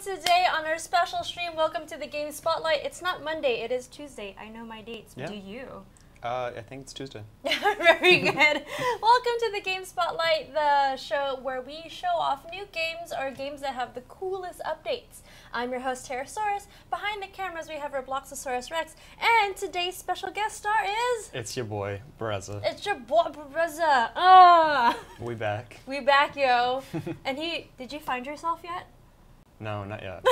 today on our special stream. Welcome to the Game Spotlight. It's not Monday, it is Tuesday. I know my dates. Yeah. Do you? I think it's Tuesday. Very good. Welcome to the Game Spotlight, the show where we show off new games or games that have the coolest updates. I'm your host, Pterosaurus. Behind the cameras, we have Robloxosaurus Rex. And today's special guest star is... It's your boy, Berezaa. It's your boy, Berezaa. Ah! We back. We back, yo. And did you find yourself yet? No, not yet.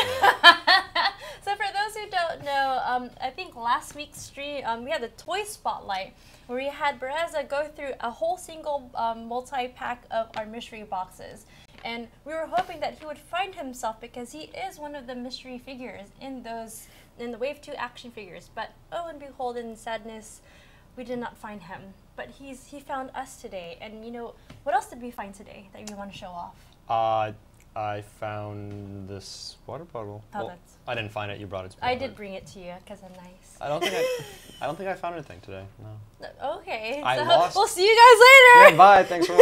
So for those who don't know, I think last week's stream, we had the Toy Spotlight, where we had Berezaa go through a whole single multi-pack of our mystery boxes. And we were hoping that he would find himself because he is one of the mystery figures in the Wave 2 action figures. But oh and behold, in sadness, we did not find him. But he found us today. And you know, what else did we find today that we want to show off? I found this water bottle. Oh, well, I didn't find it. You brought it to me. I did bring it to you because I'm nice. I don't think I found anything today. No. Okay. I so lost. We'll see you guys later. Yeah, bye. Thanks for.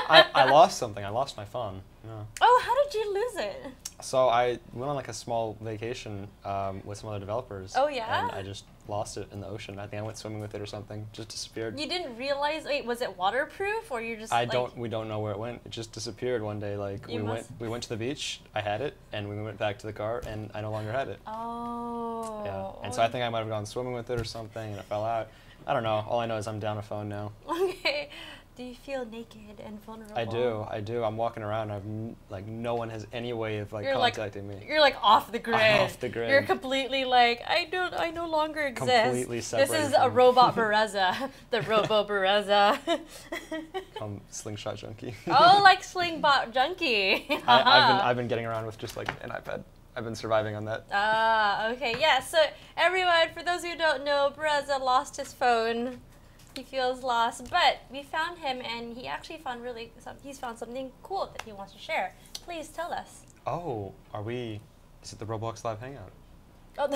I lost something. I lost my phone. No. Oh, how did you lose it? So I went on like a small vacation with some other developers. Oh yeah. And I just lost it in the ocean. I think I went swimming with it or something. Just disappeared. You didn't realize? Wait, was it waterproof or you're just? We don't know where it went. It just disappeared one day. Like we went to the beach. I had it, and we went back to the car, and I no longer had it. Oh. Yeah. And so I think I might have gone swimming with it or something, and it fell out. I don't know. All I know is I'm down a phone now. Okay. Do you feel naked and vulnerable? I do. I'm walking around. No one has any way of contacting me. You're like off the grid. I'm off the grid. You're completely like I no longer exist. Completely separated. This is a robot Berezaa, the Robo Berezaa. Come slingshot junkie. Oh, like Slingbot Junkie. I've been getting around with just like an iPad. I've been surviving on that. Ah, okay. Yeah. So everyone, for those who don't know, Berezaa lost his phone. He feels lost, but we found him, and he actually found he's found something cool that he wants to share. Please tell us. Oh, is it the Roblox Live Hangout? Oh,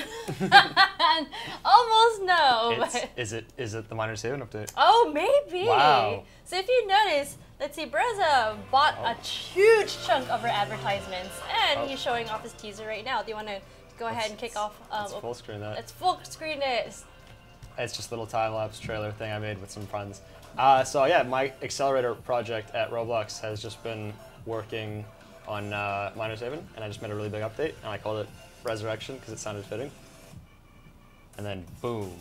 almost no. Is it the Miners Haven update? Oh, maybe. Wow. So if you notice, let's see, Berezaa bought a huge chunk of our advertisements, and he's showing off his teaser right now. Do you want to go ahead and kick off? Let's full screen that. Let's full screen it. It's just a little time-lapse trailer thing I made with some friends. So yeah, my accelerator project at Roblox has just been working on Miners Haven, and I just made a really big update, and I called it Resurrection because it sounded fitting. And then boom.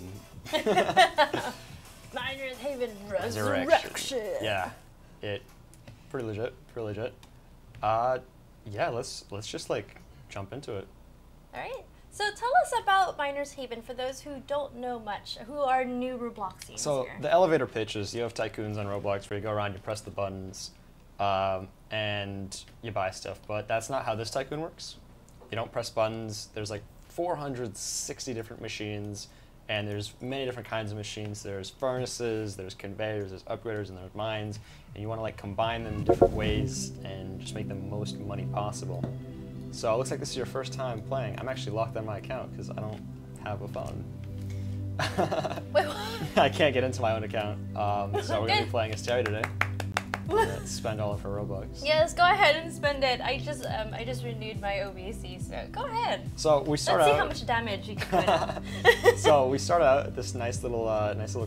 Miners Haven Resurrection. Yeah, pretty legit. Yeah, let's just like jump into it. All right. So tell us about Miners Haven for those who don't know much, who are new Robloxians So here. the elevator pitch is you have tycoons on Roblox where you go around, you press the buttons, and you buy stuff. But that's not how this tycoon works. You don't press buttons. There's like 460 different machines, and there's many different kinds of machines. There's furnaces, there's conveyors, there's upgraders, and there's mines. And you want to like combine them in different ways and just make the most money possible. So it looks like this is your first time playing. I'm actually locked on my account because I don't have a phone. Wait, what? I can't get into my own account. So we're going to be playing as Terry today. Spend all of her Robux. Yes, go ahead and spend it. I just renewed my OBC, so go ahead. So we start out. Let's see how much damage you can put out. So we start out at this nice little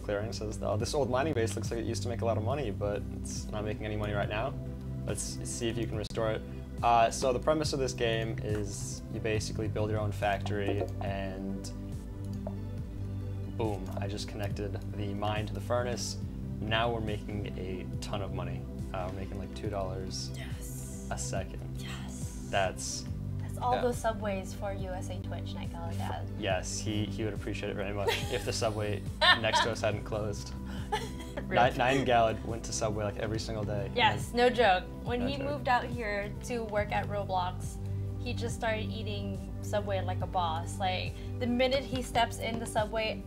clearing. It says, this old mining base looks like it used to make a lot of money, but it's not making any money right now. Let's see if you can restore it. So the premise of this game is you basically build your own factory, and boom, I just connected the mine to the furnace. Now we're making a ton of money. We're making like $2 a second. Yes. That's all those subways for USA Twitch Night Gala Dad. Yes, he would appreciate it very much if the subway next to us hadn't closed. Nine Gallad went to Subway like every single day. Yes, no joke. When he moved out here to work at Roblox, he just started eating Subway like a boss. Like the minute he steps in the Subway,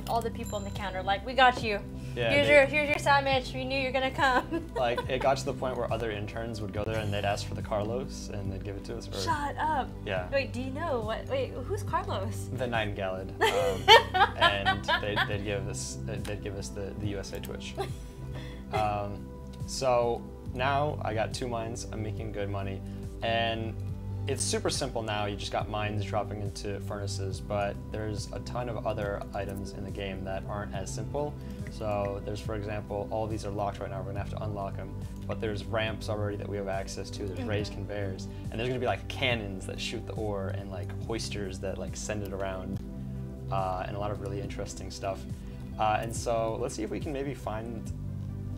all the people on the counter are like, "We got you. Yeah, here's your sandwich. We knew you're gonna come." Like it got to the point where other interns would go there and they'd ask for the Carlos and they'd give it to us. Shut up. Yeah. Wait, do you know what? Wait, who's Carlos? The Nine Gallad, and they'd give us the USA Twitch. So now I got 2 mines. I'm making good money, and it's super simple now. You just got mines dropping into furnaces, but there's a ton of other items in the game that aren't as simple. So there's, for example, all of these are locked right now. We're gonna have to unlock them. But there's ramps already that we have access to. There's raised conveyors, and there's gonna be like cannons that shoot the ore, and like hoisters that like send it around, and a lot of really interesting stuff. And so let's see if we can maybe find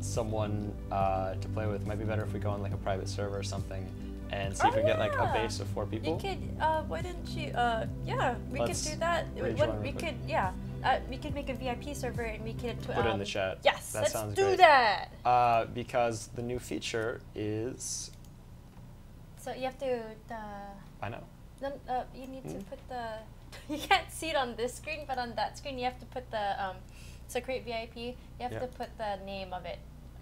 someone to play with. Might be better if we go on like a private server or something, and see if we get like a base of 4 people. You could, why didn't you, yeah, we could do that. We could make a VIP server and we could put it in the chat. Yes, that let's sounds do great. that. Because the new feature is. So you have to. I know. Then you need to put the. You can't see it on this screen, but on that screen you have to put the. So create VIP. You have to put the name of it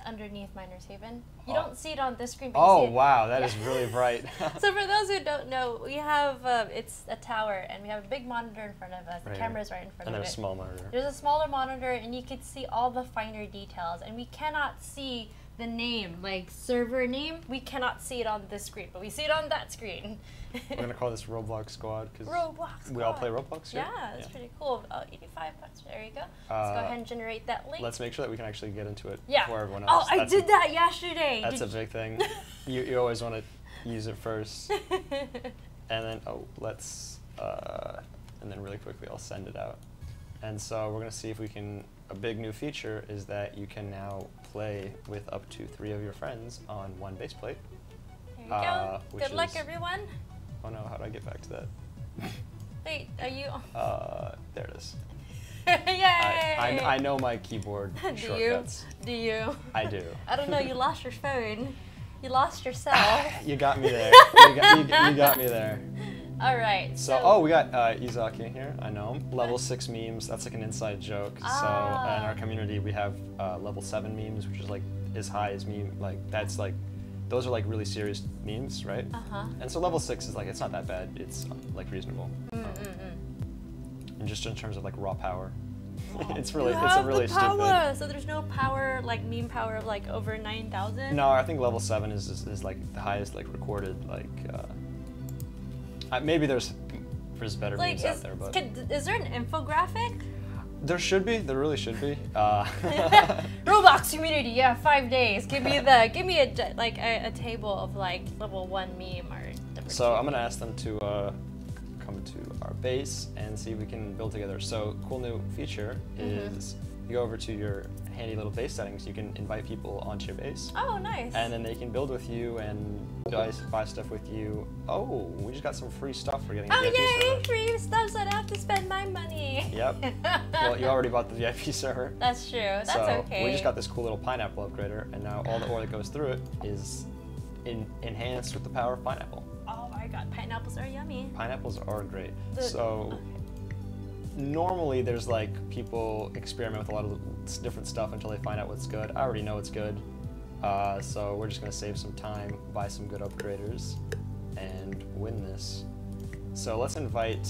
underneath Miners Haven. You don't see it on this screen, but you see it. Wow, that is really bright. So for those who don't know, we have, it's a tower, and we have a big monitor in front of us. The camera's right in front of it. And there's a small monitor. There's a smaller monitor, and you can see all the finer details. And we cannot see the name, like server name. We cannot see it on this screen, but we see it on that screen. We're going to call this Roblox Squad, because Roblox we all play Roblox here? Yeah, that's pretty cool. $85, there you go. Let's go ahead and generate that link. Let's make sure that we can actually get into it before everyone Oh, else. I did that yesterday. That's a big thing. You always want to use it first. And then, let's, and then really quickly I'll send it out. And so we're going to see if we can, a big new feature is that you can now play with up to 3 of your friends on one base plate. There you go. Good luck, everyone. Oh no, how do I get back to that? Wait, are you? There it is. Yay! I know my keyboard shortcuts. Do you? I do. I don't know, you lost your phone. You lost yourself. You got me there. You got me there. All right. So, we got Izaki in here. I know him. Level 6 memes. That's like an inside joke. So in our community, we have level 7 memes, which is like as high as meme. Like that's like, those are like really serious memes, right? And so level 6 is like, it's not that bad. It's like reasonable. And just in terms of like raw power, it's a really stupid. So there's no power, like meme power of like over 9,000? No, I think level 7 is like the highest like recorded like. Maybe there's better memes out there, but is there an infographic? There should be. There really should be. Roblox community, yeah, 5 days. Give me a table of like level 1 meme or. So I'm gonna ask them to come to our base and see if we can build together. So cool new feature is you go over to your handy little base settings. You can invite people onto your base. Oh, nice. And then they can build with you and buy stuff with you. Oh, we just got some free stuff for getting a VIP server. Oh, yay, free stuff, so I don't have to spend my money. Yep. Well, you already bought the VIP server. That's true. That's okay. We just got this cool little pineapple upgrader, and now all the ore that goes through it is enhanced with the power of pineapple. Oh my god, pineapples are yummy. Pineapples are great. Normally there's like people experiment with a lot of different stuff until they find out what's good. I already know it's good. So we're just gonna save some time, buy some good upgraders, and win this. So let's invite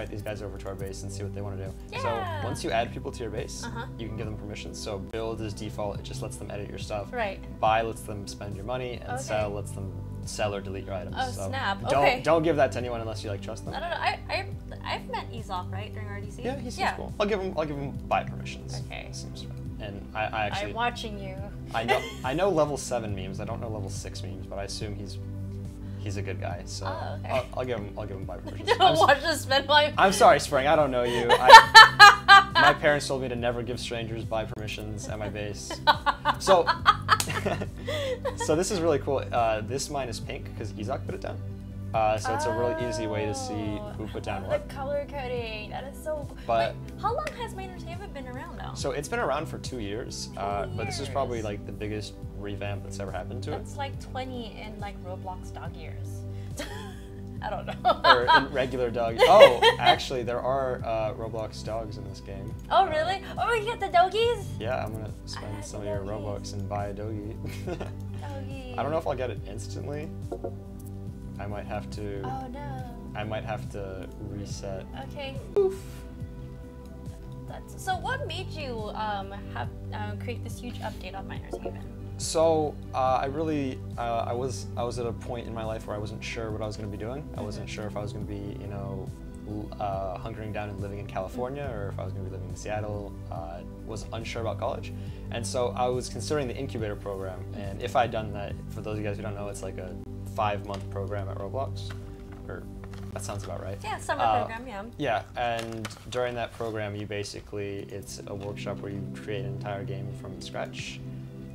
these guys over to our base and see what they want to do. Yeah. So once you add people to your base, you can give them permissions. So build is default, it just lets them edit your stuff. Right. Buy lets them spend your money, and sell lets them sell or delete your items. Oh, so snap. Don't give that to anyone unless you like trust them. I don't know. I've met Ezop, right, during RDC. Yeah, he seems cool. I'll give him buy permissions. Okay. Seems right. And I actually. I'm watching you. I know level 7 memes. I don't know level 6 memes, but I assume he's a good guy. So I'll give him buy permissions. Don't watch us spend my. I'm sorry, Spring. I don't know you. My parents told me to never give strangers buy permissions at my base. So this is really cool. This mine is pink because Izak put it down. So it's a really easy way to see who put down what. The color coding, that is so. But wait, how long has Miners Haven been around now? So it's been around for 2 years, but this is probably like the biggest revamp that's ever happened to it. That's like 20 in like Roblox dog years. I don't know. Or in regular dog. Oh, actually, there are Roblox dogs in this game. Oh, really? Oh, you get the doggies? Yeah, I'm gonna spend some of your Robux and buy a doggy. Doggy. I don't know if I'll get it instantly. I might have to. Oh no. I might have to reset. Okay. Oof. So what made you create this huge update on Miners Haven? So I was at a point in my life where I wasn't sure what I was going to be doing. I wasn't sure if I was going to be, hunkering down and living in California, or if I was going to be living in Seattle. Was unsure about college, and so I was considering the incubator program. And if I'd done that, for those of you guys who don't know, it's like a 5-month program at Roblox, or that sounds about right. Yeah, summer program, yeah. Yeah, and during that program, it's a workshop where you create an entire game from scratch.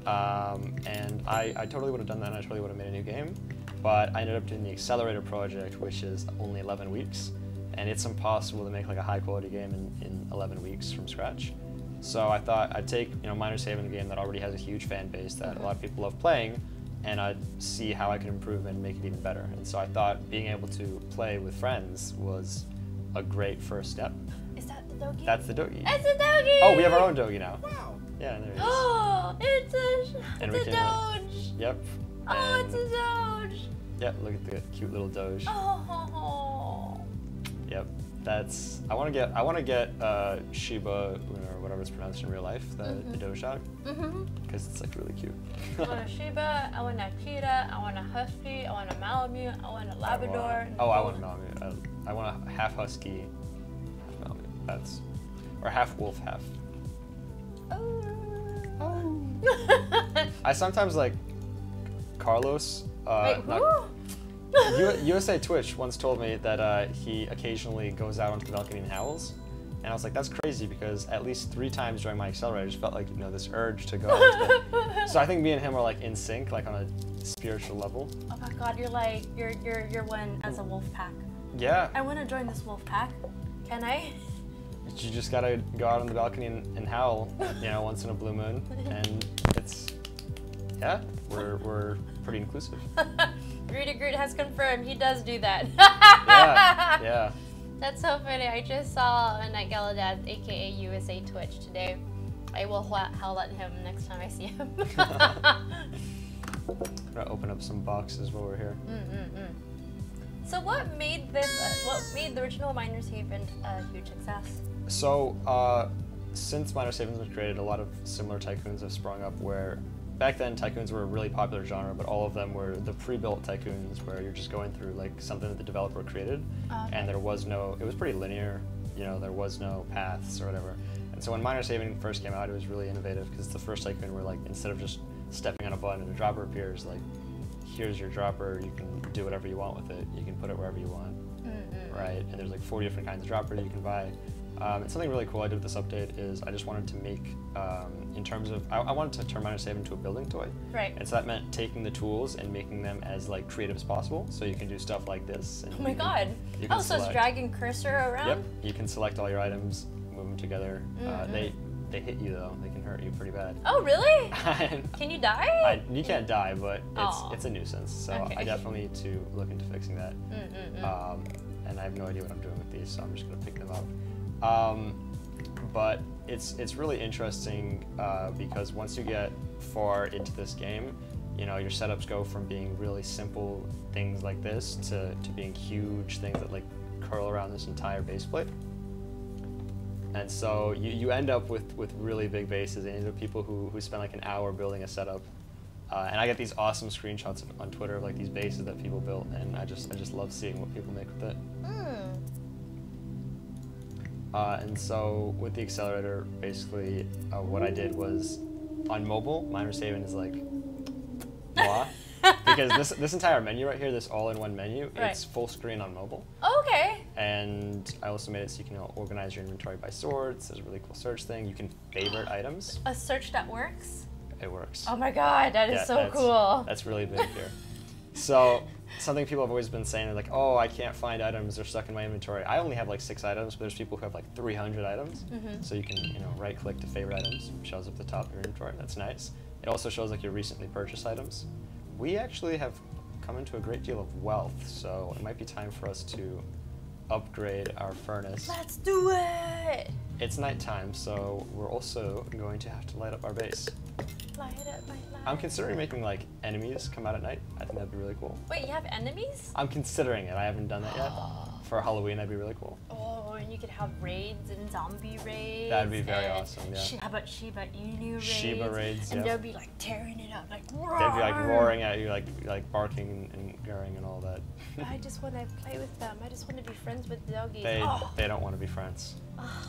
And I totally would have done that, and I totally would have made a new game, but I ended up doing the accelerator project, which is only 11 weeks, and it's impossible to make like a high quality game in 11 weeks from scratch. So I thought I'd take Miner's Haven, a game that already has a huge fan base that a lot of people love playing, and I'd see how I could improve and make it even better. And so I thought being able to play with friends was a great first step. Is that the Dogi? That's the Dogi. It's a Dogi! Oh, we have our own Dogi now. Wow. Yeah, there it is. Oh, it's a Doge. Yep. Oh, it's a Doge. Yep, look at the cute little Doge. Oh. Yep. I want to get Shiba, or whatever it's pronounced in real life, the Doge dog, because it's like really cute. I want a Shiba, I want a cheetah, I want a husky, I want a Malamute, I want a Labrador. I want a Malamute. I want a half husky, half Malamute. Or half wolf, half. Oh. I sometimes like Carlos. Wait, who? USA Twitch once told me that he occasionally goes out onto the balcony and howls, and I was like, that's crazy, because at least 3 times during my accelerator I just felt like this urge to go out. So I think me and him are like in sync, like on a spiritual level. Oh my God, you're one as a wolf pack. Yeah. I want to join this wolf pack. Can I? You just gotta go out on the balcony and howl, once in a blue moon, and we're pretty inclusive. Greedy Groot has confirmed he does do that. Yeah. That's so funny. I just saw a Night Gala Dad, aka USA Twitch, today. I will howl at him next time I see him. I'm gonna open up some boxes while we're here. So what made the original Miner's Haven a huge success? So since Miner's Haven was created, a lot of similar tycoons have sprung up where back then tycoons were a really popular genre, but all of them were the pre-built tycoons where you're just going through like something that the developer created, and it was pretty linear, there was no paths or whatever. And so when Miner's Haven first came out, it was really innovative, because it's the first tycoon where, like, instead of just stepping on a button and a dropper appears, like, here's your dropper, you can do whatever you want with it, you can put it wherever you want, right? And there's like 40 different kinds of droppers you can buy. And something really cool I did with this update is I just wanted to make, in terms of, I wanted to turn Miner's Haven into a building toy. Right. And so that meant taking the tools and making them as like creative as possible. So you can do stuff like this. And oh my God. Oh, so it's dragging cursor around? Yep. You can select all your items, move them together. They hit you though. They can hurt you pretty bad. Oh really? Can you die? You can't die, but it's a nuisance. So okay. I definitely need to look into fixing that. And I have no idea what I'm doing with these, so I'm just gonna pick them up. But it's really interesting because once you get far into this game, your setups go from being really simple things like this to being huge things that like curl around this entire base plate. And so you end up with really big bases, and these are people who spend like an hour building a setup. And I get these awesome screenshots on Twitter of like these bases that people built, and I just love seeing what people make with it. And so with the accelerator, basically what I did was, on mobile, Miner's Haven is like, blah. Because this entire menu right here, this all-in-one menu, it's full screen on mobile. Oh, okay. And I also made it so you can organize your inventory by sorts. There's a really cool search thing. You can favorite items. A search that works? It works. Oh my God, that is so cool. That's really big here. So something people have always been saying, they're like, oh, I can't find items, they're stuck in my inventory. I only have like 6 items, but there's people who have like 300 items. So you can right click to favorite items, shows up the top of your inventory, that's nice. It also shows like your recently purchased items. We actually have come into a great deal of wealth, so it might be time for us to upgrade our furnace. Let's do it! It's nighttime, so we're also going to have to light up our base. Light up my light. I'm considering making like enemies come out at night. I think that'd be really cool. Wait, you have enemies? I'm considering it. I haven't done that yet. For Halloween, that'd be really cool. Oh and you could have raids and zombie raids. That'd be very awesome. Yeah. How about Shiba Inu raids? Shiba raids. And Yeah. they'll be like tearing it up, like roar. They'd be like roaring at you, like barking and gurring and all that. I just want to play with them. I just want to be friends with doggies. They don't want to be friends.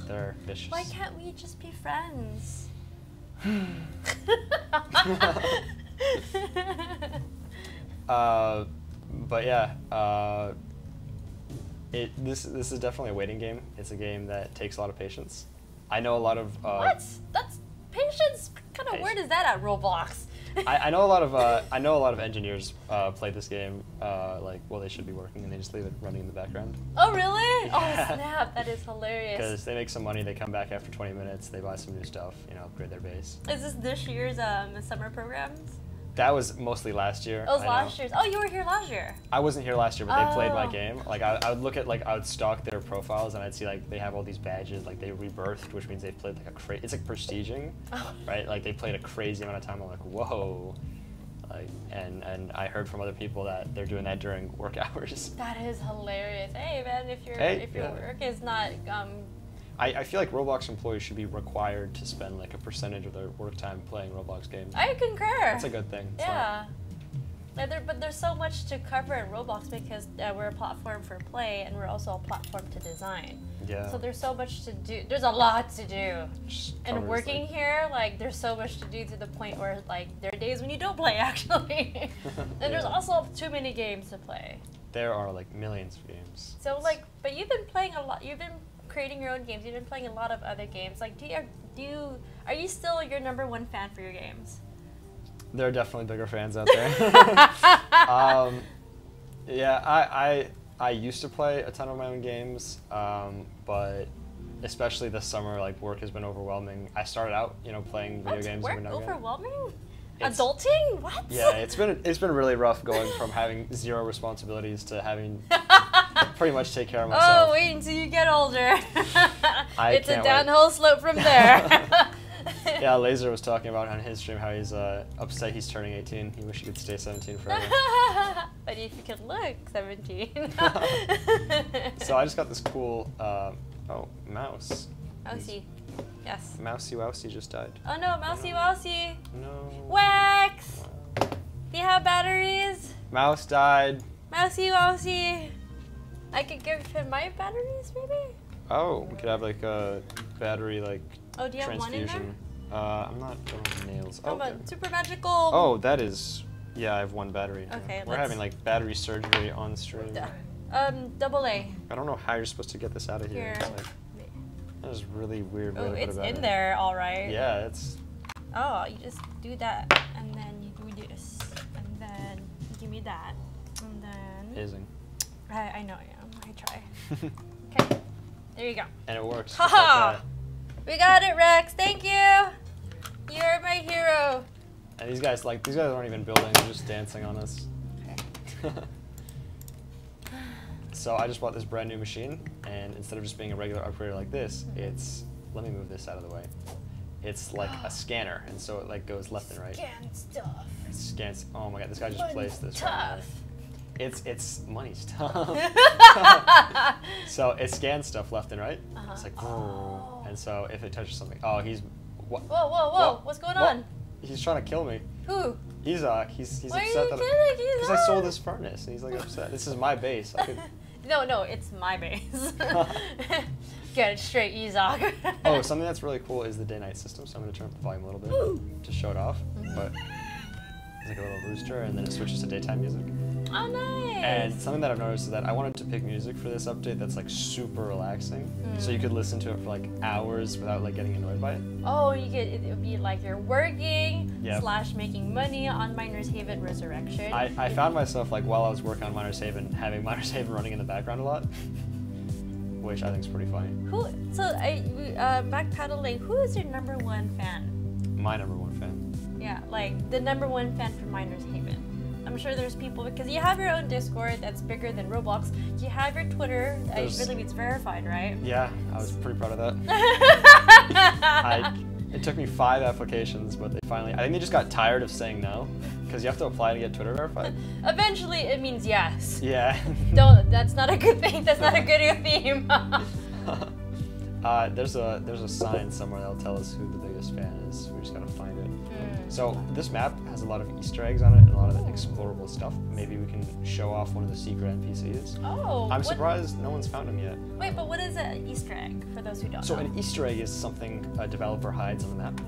They're vicious. Why can't we just be friends? But yeah, this is definitely a waiting game. It's a game that takes a lot of patience. I know a lot of what? That's patience. What kind of word is that at Roblox? I know a lot of engineers play this game like while they should be working, and they just leave it running in the background. Oh really? Yeah. Oh snap! That is hilarious. Because they make some money, they come back after 20 minutes, they buy some new stuff, upgrade their base. Is this year's summer programs? That was mostly last year. It was last year's. Oh, you were here last year. I wasn't here last year, but they played my game. Like I would look at I would stalk their profiles, and I'd see they have all these badges, they rebirthed, which means they've played it's like prestiging, right? Like they played a crazy amount of time. I'm like, whoa. And I heard from other people that they're doing that during work hours. That is hilarious. Hey man, if your work is not I feel like Roblox employees should be required to spend a percentage of their work time playing Roblox games. I concur. That's a good thing. Yeah. But there's so much to cover in Roblox because we're a platform for play and we're also a platform to design. Yeah. So there's so much to do. There's a lot to do. And working here, there's so much to do to the point where there are days when you don't play actually. And there's also too many games to play. There are millions of games. So but you've been playing a lot. You've been creating your own games. You've been playing a lot of other games. Are you still your #1 fan for your games? There are definitely bigger fans out there. Yeah, I used to play a ton of my own games, but especially this summer, work has been overwhelming. I started out, playing video games. Work every now and again. overwhelming? Adulting? What? Yeah, it's been really rough going from having 0 responsibilities to having pretty much take care of myself. Oh, wait until you get older. It's a can't downhill slope from there. Yeah, Laser was talking about on his stream how he's upset he's turning 18. He wish he could stay 17 forever. But if you could look 17. So I just got this cool, mouse. Mousy. Yes. Mousy Wousy just died. Oh no, Mousy Wousy. No. Wax! Do you have batteries? Mouse died. Mousy Wousy. I could give him my batteries, maybe? Oh, we could have a battery Oh, do you have one in there? transfusion. I'm not going nails. Oh, okay. but super magical. Oh, that is. Yeah, I have 1 battery. Okay, We're having battery surgery on stream. AA. I don't know how you're supposed to get this out of here. Here. That is really weird way Oh, to put it's a battery. in there, all right. Yeah, it's. Oh, you just do that, and then you do this, and then you give me that, and then. Amazing. I know, yeah. I try. Okay, there you go. And it works. Haha! We got it, Rex. Thank you. You're my hero. And these guys aren't even building; they're just dancing on us. Okay. So I just bought this brand new machine, and instead of just being a regular upgrader like this, it's, let me move this out of the way. It's like a scanner, and so it goes left and right. Scan stuff. It scans. Oh my god, this guy just Money placed this. stuff. Right, it's money stuff. So it scans stuff left and right. It's like, and so if it touches something, he's. Whoa, whoa, whoa! What's going on? He's trying to kill me. Who? Isaac. He's Why upset are you that killing because I sold this furnace, and he's upset. This is my base. I could. No, it's my base. Get it straight, Isaac. Oh, something that's really cool is the day-night system. So I'm going to turn up the volume a little bit to show it off. But it's a little rooster, and then it switches to daytime music. Oh, nice. And something that I've noticed is that I wanted to pick music for this update that's super relaxing, so you could listen to it for hours without getting annoyed by it. Oh, it would be like you're working / making money on Miner's Haven Resurrection. I found myself while I was working on Miner's Haven, having Miner's Haven running in the background a lot, which I think is pretty funny. Backpedaling, who is your #1 fan? My #1 fan. Yeah, the #1 fan for Miner's Haven. I'm sure there's people, because you have your own Discord that's bigger than Roblox. You have your Twitter. I believe it's verified, right? Yeah, I was pretty proud of that. It took me 5 applications, but I think they just got tired of saying no, because you have to apply to get Twitter verified. Eventually, it means yes. Yeah. That's not a good thing. That's not a good theme. There's a sign somewhere that'll tell us who the biggest fan is. We just gotta find it. So this map has a lot of Easter eggs on it and a lot of explorable stuff. Maybe we can show off one of the secret NPCs. Oh. I'm surprised no one's found them yet. Wait, but what is an Easter egg for those who don't know? So an Easter egg is something a developer hides on the map.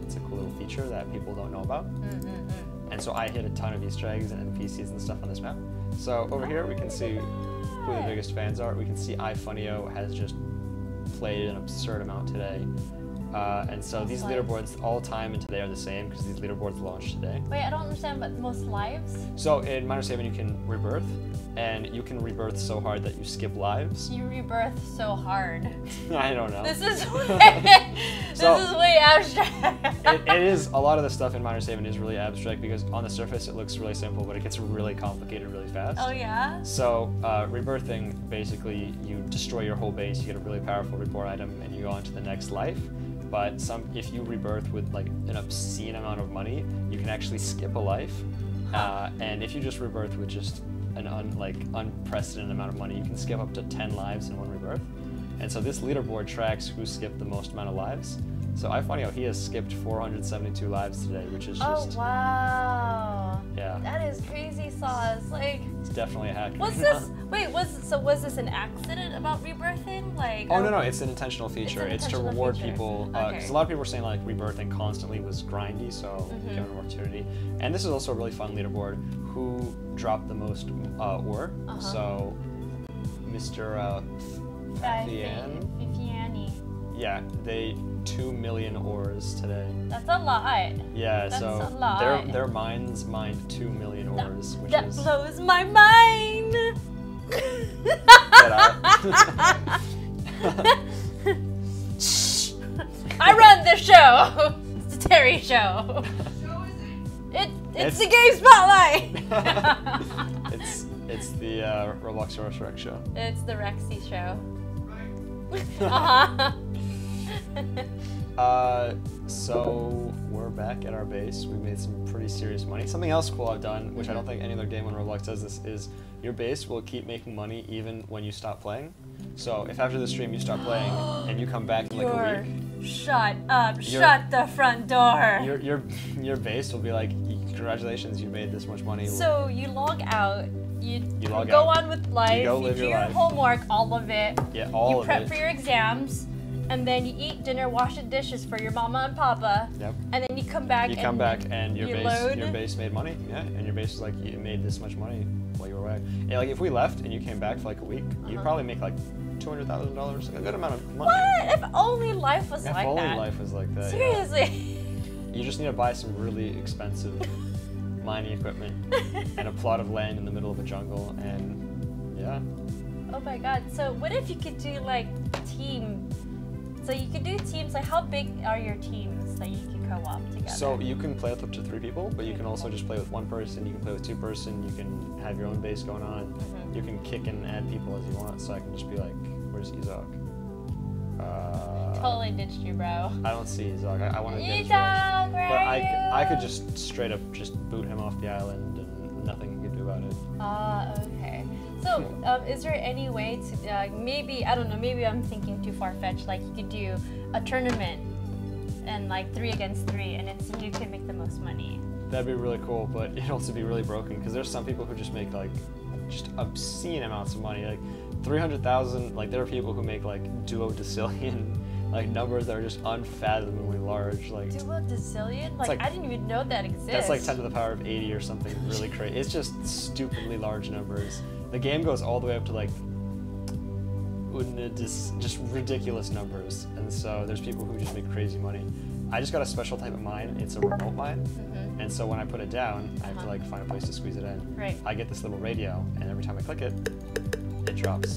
It's a cool little feature that people don't know about. And so I hid a ton of Easter eggs and NPCs and stuff on this map. So over here we can see who the biggest fans are. We can see iFunnyo has just played an absurd amount today. And so these leaderboards all time and today are the same because these leaderboards launched today. Wait, I don't understand, but most lives? So in Minor 7 you can rebirth, and you can rebirth so hard that you skip lives. You rebirth so hard. I don't know. This is way abstract. It is, a lot of the stuff in Minor 7 is really abstract because on the surface it looks really simple, but it gets really complicated really fast. Oh yeah? So rebirthing, basically you destroy your whole base, you get a really powerful reward item, and you go on to the next life. But if you rebirth with like an obscene amount of money, you can actually skip a life. And if you just rebirth with just an unprecedented amount of money, you can skip up to 10 lives in one rebirth. And so this leaderboard tracks who skipped the most amount of lives. So iFunnyo, he has skipped 472 lives today, which is just... Oh, wow. Yeah. That is crazy sauce. Like... It's definitely a hack. Was this... Wait, was this an accident about rebirthing? Like... Oh, no, it's an intentional feature. It's to reward people. Because a lot of people were saying like rebirthing constantly was grindy, so give them an opportunity. And this is also a really fun leaderboard. Who dropped the most ore? So, Mr. Fifiani. Yeah, they 2 million ores today. That's a lot. Yeah, That's so a lot. their mines mined 2 million ores, which that is... blows my mind! I run this show! It's the Terry Show! It's the Game Spotlight! it's the Roblox Rec Show. It's the Rexy Show. So we're back at our base. We made some pretty serious money. Something else cool I've done, which I don't think any other game on Roblox does this, is your base will keep making money even when you stop playing. So if after the stream you stop playing and you come back in like a week, shut up! Shut the front door. Your base will be like, congratulations, you made this much money. So you log out. You log go out. On with life. You go live do your your life. homework, all of it. Yeah, all of it. You prep for your exams, and then you eat dinner, wash the dishes for your mama and papa. Yep. And then you come back. And your base made money. Yeah, and your base is like, you made this much money while you were away. Yeah, like if we left and you came back for like a week, you'd probably make like $200,000, like a good amount of money. What? If only life was like that. If only life was like that. Seriously. Yeah. You just need to buy some really expensive mining equipment and a plot of land in the middle of a jungle, and yeah. Oh my god. So what if you could do like team? So you could do teams, like how big are your teams that you could co-op together? So you can play with up to 3 people, but you can also just play with 1 person, you can play with 2 person, you can have your own base going on, you can kick and add people as you want, so I can just be like, where's Izak? Totally ditched you, bro. I don't see Izak. I want to get his Izak, where but are you? I could just straight up just boot him off the island and nothing you could do about it. Okay. So, is there any way to, maybe, I don't know, maybe I'm thinking too far-fetched, like you could do a tournament and like 3 against 3 and it's you can make the most money. That'd be really cool, but it'd also be really broken because there's some people who just make like just obscene amounts of money, like 300,000. Like there are people who make like duodecillion, like numbers that are just unfathomably large. Like duodecillion? Like I didn't even know that exists. That's like 10 to the power of 80 or something really crazy. It's just stupidly large numbers. The game goes all the way up to like just ridiculous numbers, and so there's people who just make crazy money. I just got a special type of mine. It's a remote mine, and so when I put it down, I have to like find a place to squeeze it in. Right. I get this little radio, and every time I click it, it drops.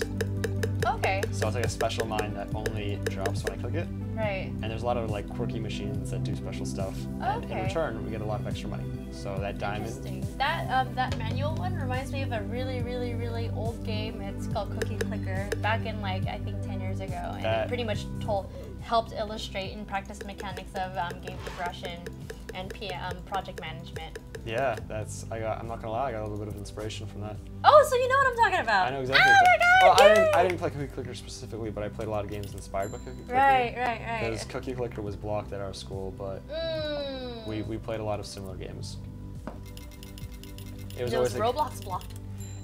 Okay. So it's like a special mine that only drops when I click it. Right. And there's a lot of like quirky machines that do special stuff. And in return, we get a lot of extra money. So that diamond. Interesting. That manual one reminds me of a really old game. It's called Cookie Clicker. Back in like I think 10 years ago, and it pretty much helped illustrate and practice the mechanics of game progression and project management. Yeah, I'm not gonna lie, I got a little bit of inspiration from that. Oh, so you know what I'm talking about. I know exactly. Oh my God, well, I didn't play Cookie Clicker specifically, but I played a lot of games inspired by Cookie Clicker. Right. Because Cookie Clicker was blocked at our school, but we played a lot of similar games. It was always Roblox blocked.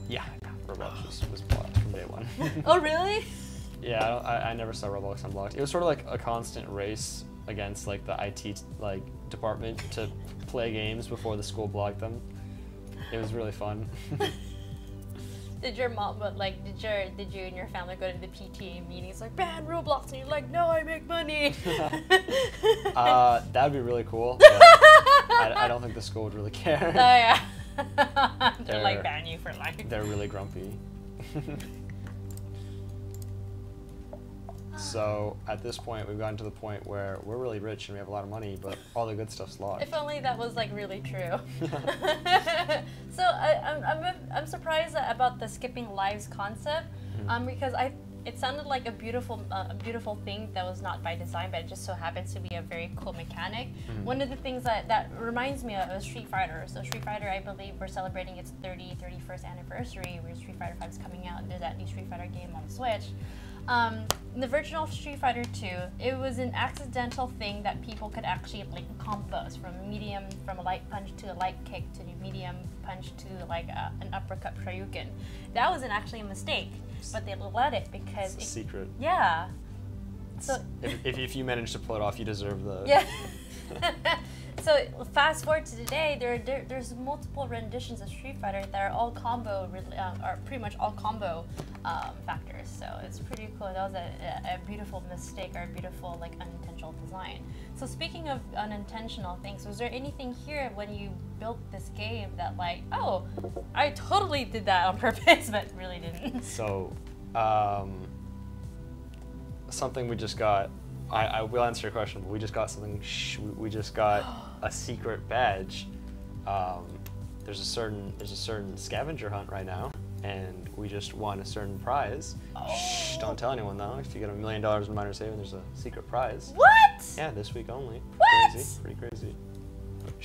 Yeah, Roblox was blocked from day one. Oh, really? Yeah, I never saw Roblox unblocked. It was sort of like a constant race against like the IT department to play games before the school blocked them. It was really fun. Did your mom, did you and your family go to the PTA meetings like, ban Roblox, and you're like, no, I make money? That'd be really cool, but I don't think the school would really care. Oh yeah. They're like, ban you for life. They're really grumpy. So at this point, we've gotten to the point where we're really rich and we have a lot of money, but all the good stuff's locked. If only that was like really true. So I'm surprised about the skipping lives concept, because it sounded like a beautiful thing that was not by design, but it just so happens to be a very cool mechanic. One of the things that reminds me of Street Fighter. So Street Fighter, I believe we're celebrating its 31st anniversary, where Street Fighter 5 is coming out, and there's that new Street Fighter game on the Switch. In the version of Street Fighter 2, it was an accidental thing that people could actually like combos from a light punch to a light kick to a medium punch to like an uppercut Shoryuken. That wasn't actually a mistake, but they let it because it's a secret. Yeah. So if you manage to pull it off, you deserve the. Yeah. So fast forward to today, there's multiple renditions of Street Fighter that are all combo, are pretty much all combo factors. So it's pretty cool. That was a beautiful mistake or a beautiful like unintentional design. So speaking of unintentional things, was there anything here when you built this game that like, oh, I totally did that on purpose, but really didn't? So, something we just got. I will answer your question, but we just got something. We just got a secret badge. There's a certain scavenger hunt right now, and we just won a certain prize. Oh. Shh, don't tell anyone though. If you get $1 million in minor saving, there's a secret prize. What? Yeah, this week only. What? Crazy, pretty crazy.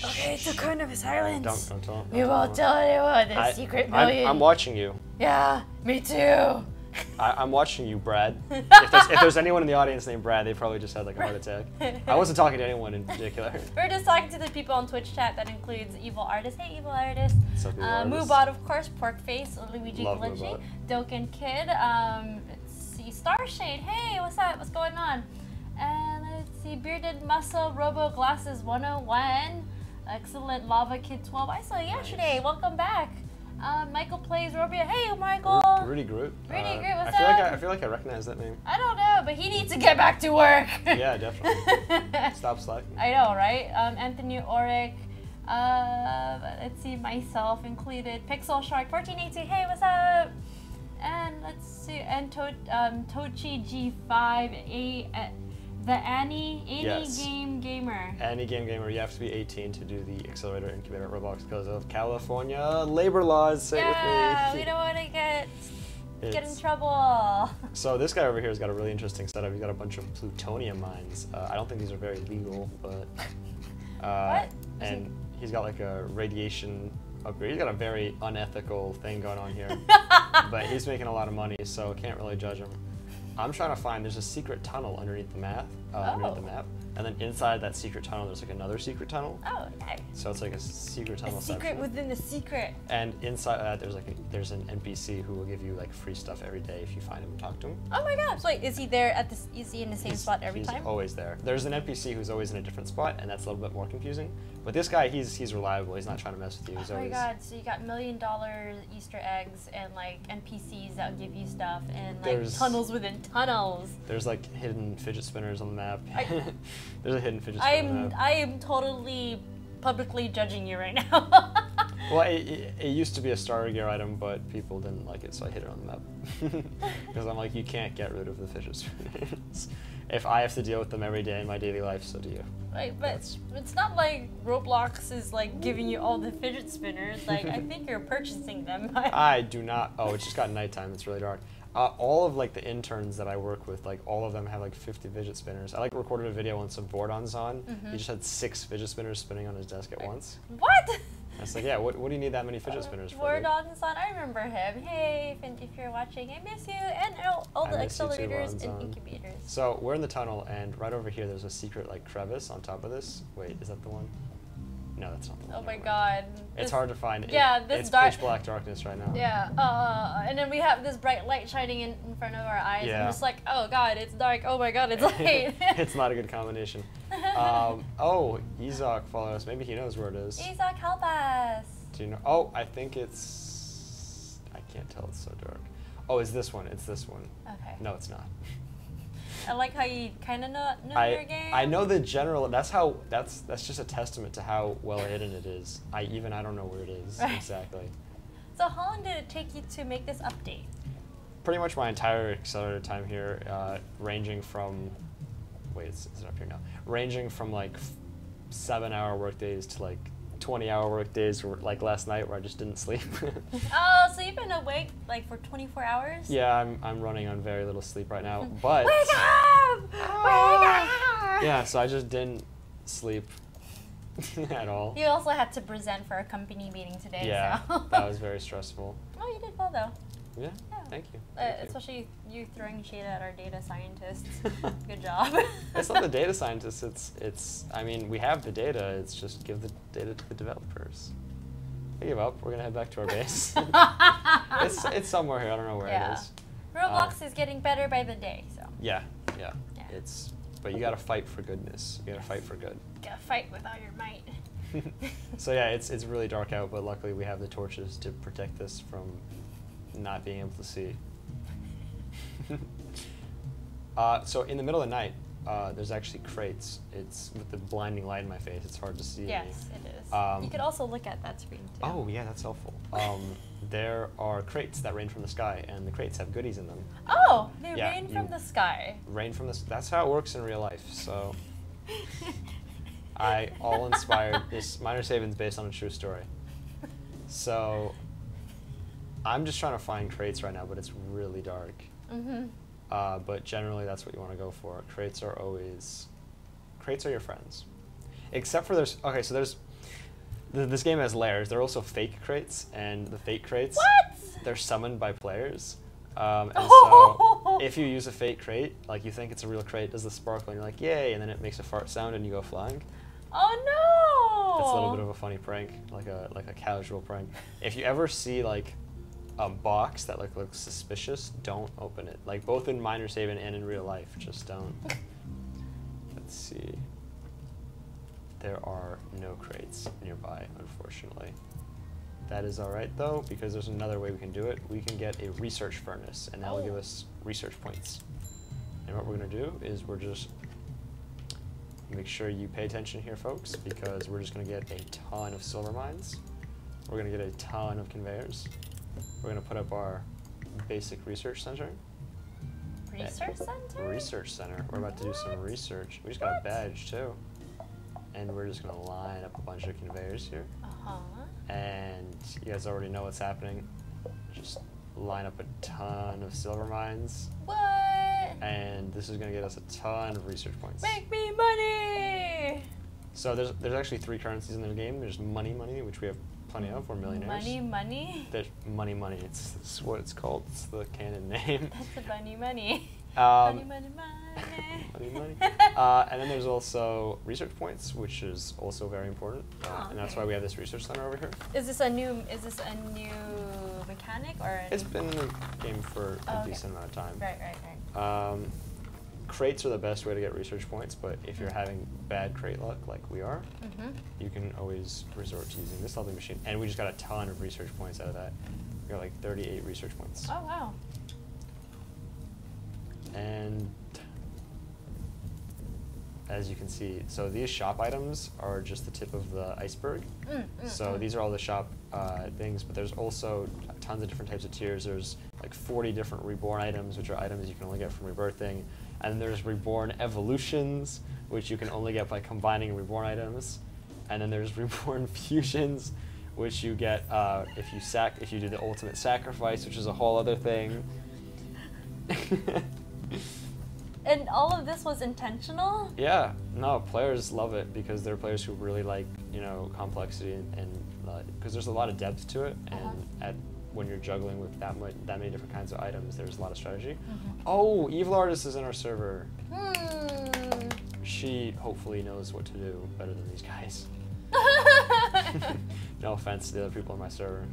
Okay, it's a kind of a silence. Don't tell. We won't tell anyone the secret million. I'm watching you. Yeah, me too. I'm watching you, Brad. If there's anyone in the audience named Brad, they probably just had like a heart attack. I wasn't talking to anyone in particular. We're just talking to the people on Twitch chat. That includes Evil Artist. Hey, Evil Artist. What's up, Evil Artist? Moobot, of course. Porkface. Luigi Love Glitchy. Moobot. Doken Kid. Let's see. Starshade. Hey, what's up? What's going on? And let's see. Bearded Muscle. Robo Glasses 101. Excellent Lava Kid 12. I saw you yesterday. Welcome back. Michael Plays Robia. Hey, Michael. Rudy Groot. Rudy Groot, what's I feel like I recognize that name. I don't know, but he needs to get back to work. Yeah, definitely. Stop slacking. I know, right? Anthony Oric. Let's see, myself included. Pixel Shark 1482. Hey, what's up? And let's see, and Tochi G5. The Annie Yes. Game Gamer. Any game gamer, you have to be 18 to do the accelerator incubator at Roblox because of California labor laws. Say it with me. Yeah, we don't want to get in trouble. So this guy over here has got a really interesting setup. He's got a bunch of plutonium mines. I don't think these are very legal, but What? And he's got like a radiation upgrade. He's got a very unethical thing going on here, but he's making a lot of money, so can't really judge him. I'm trying to find, there's a secret tunnel underneath the map, and then inside that secret tunnel there's like another secret tunnel. Oh, okay. So it's like a secret tunnel. A secret within the secret. And inside that there's an NPC who will give you like free stuff every day if you find him and talk to him. Oh my gosh! Wait, is he there is he in the same spot every time? He's always there. There's an NPC who's always in a different spot, and that's a little bit more confusing. But this guy, he's reliable. He's not trying to mess with you. He's oh always. My God! So you got $1 million Easter eggs and like NPCs that will give you stuff and like tunnels within tunnels. There's like hidden fidget spinners on the map. There's a hidden fidget spinner on the map. I am totally publicly judging you right now. Well, it used to be a starter gear item, but people didn't like it, so I hid it on the map. Because I'm like, you can't get rid of the fidget spinners. If I have to deal with them every day in my daily life, so do you. Right, but it's not like Roblox is like giving you all the fidget spinners. Like, I think you're purchasing them. I do not. Oh, it's just got nighttime. It's really dark. All of like the interns that I work with, like all of them have like 50 fidget spinners. I like recorded a video once of Bordon's on. He just had 6 fidget spinners spinning on his desk at once. What? I was like, yeah, what do you need that many fidget spinners for? Bordon's on, I remember him. Hey, if you're watching, I miss you. And all the accelerators and incubators. So we're in the tunnel, and right over here there's a secret like crevice on top of this. Wait, is that the one? No, that's not the one. Oh my god. It's hard to find. Yeah, it's pitch black darkness right now. Yeah, and then we have this bright light shining in front of our eyes. Yeah. I'm just like, oh god, it's dark. Oh my god, it's light. It's not a good combination. Oh, Izak followed us. Maybe he knows where it is. Izak, help us. Do you know? Oh, I think it's... I can't tell, it's so dark. Oh, it's this one. It's this one. Okay. No, it's not. I like how you kind of know your game. I know the general. That's just a testament to how well hidden it is. I don't know where it is exactly. So how long did it take you to make this update? Pretty much my entire accelerator time here, ranging from, wait, is it up here now? Ranging from like 7-hour work days to like 20-hour work days, like last night where I just didn't sleep. Oh, so you've been awake like for 24 hours? Yeah, I'm running on very little sleep right now, but... Wake up! Wake up! Yeah, so I just didn't sleep at all. You also had to present for a company meeting today, Yeah, so... that was very stressful. Oh, you did well though. Yeah, thank you. Thank you. Especially you throwing shade at our data scientists. Good job. It's not the data scientists, it's I mean, we have the data, it's just give the data to the developers. I give up, we're gonna head back to our base. It's somewhere here, I don't know where it is. Roblox is getting better by the day, so. Yeah. But you gotta fight for goodness. You gotta fight for good. You gotta fight with all your might. So yeah, it's really dark out, but luckily we have the torches to protect us from not being able to see. So in the middle of the night, there's actually crates. It's with the blinding light in my face, it's hard to see. Yes, it is. You could also look at that screen too. Oh yeah, that's helpful. There are crates that rain from the sky, and the crates have goodies in them. Oh, they rain from the sky. Rain from the that's how it works in real life, so. I all inspired this minor savings based on a true story. So I'm just trying to find crates right now, but it's really dark. But generally that's what you want to go for. Crates are your friends. Except for this game has layers. There are also fake crates, and the fake crates, they're summoned by players. And so if you use a fake crate, like you think it's a real crate, does the sparkle, and you're like, yay, and then it makes a fart sound and you go flying. Oh no! It's a little bit of a funny prank, like a casual prank. If you ever see like a box that like looks suspicious, don't open it. Like both in minor saving and in real life, just don't. Let's see. There are no crates nearby, unfortunately. That is all right though, because there's another way we can do it. We can get a research furnace, and that will give us research points. And what we're gonna do is we're just make sure you pay attention here, folks, because we're just gonna get a ton of silver mines. We're gonna get a ton of conveyors. We're gonna put up our basic research center. Research center? Research center. We're about to do some research. We just got a badge too. And we're just gonna line up a bunch of conveyors here. And you guys already know what's happening. Just line up a ton of silver mines. What? And this is gonna get us a ton of research points. Make me money! So there's actually 3 currencies in the game. There's money, which we have plenty of. We're millionaires. Money? There's money. It's what it's called. It's the canon name. That's a money. Money. Money. And then there's also research points, which is also very important, and that's why we have this research center over here. Is this a new mechanic or? It's been in the game for a decent amount of time. Right. Crates are the best way to get research points, but if you're having bad crate luck like we are, you can always resort to using this lovely machine. And we just got a ton of research points out of that. We got like 38 research points. Oh wow. And as you can see, so these shop items are just the tip of the iceberg. So these are all the shop things, but there's also tons of different types of tiers. There's like 40 different reborn items, which are items you can only get from rebirthing. And there's reborn evolutions, which you can only get by combining reborn items. And then there's reborn fusions, which you get if you do the ultimate sacrifice, which is a whole other thing. And all of this was intentional? Yeah, no, players love it because they're players who really like, you know, complexity and because there's a lot of depth to it, and when you're juggling with that many different kinds of items, there's a lot of strategy. Oh, Evil Artist is in our server. She hopefully knows what to do better than these guys. No offense to the other people in my server.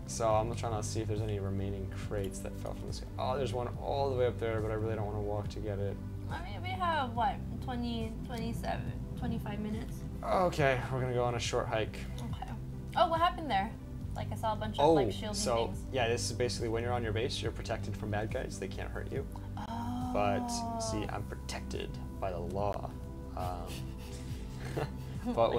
So I'm trying to see if there's any remaining crates that fell from the sky. Oh, there's one all the way up there, but I really don't want to walk to get it. I mean, we have, what, 25 minutes? Okay, we're going to go on a short hike. Okay. Oh, what happened there? Like, I saw a bunch of, like, shielding things. Yeah, this is basically when you're on your base, you're protected from bad guys. They can't hurt you. Oh. But, see, I'm protected by the law. But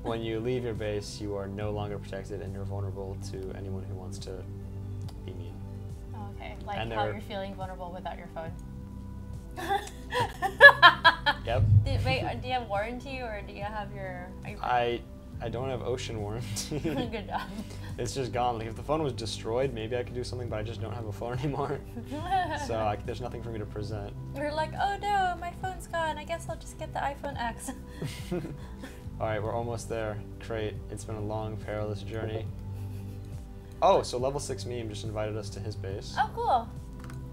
when you leave your base, you are no longer protected and you're vulnerable to anyone who wants to be mean. Oh, okay, like and how you're feeling vulnerable without your phone. Yep. Wait, do you have warranty or do you have your... I don't have ocean warranty. Good job. It's just gone. Like if the phone was destroyed, maybe I could do something, but I just don't have a phone anymore. So there's nothing for me to present. You're like, oh no, my phone's gone. I guess I'll just get the iPhone X. All right, we're almost there. Great. It's been a long, perilous journey. Oh, so level 6 meme just invited us to his base. Oh, cool.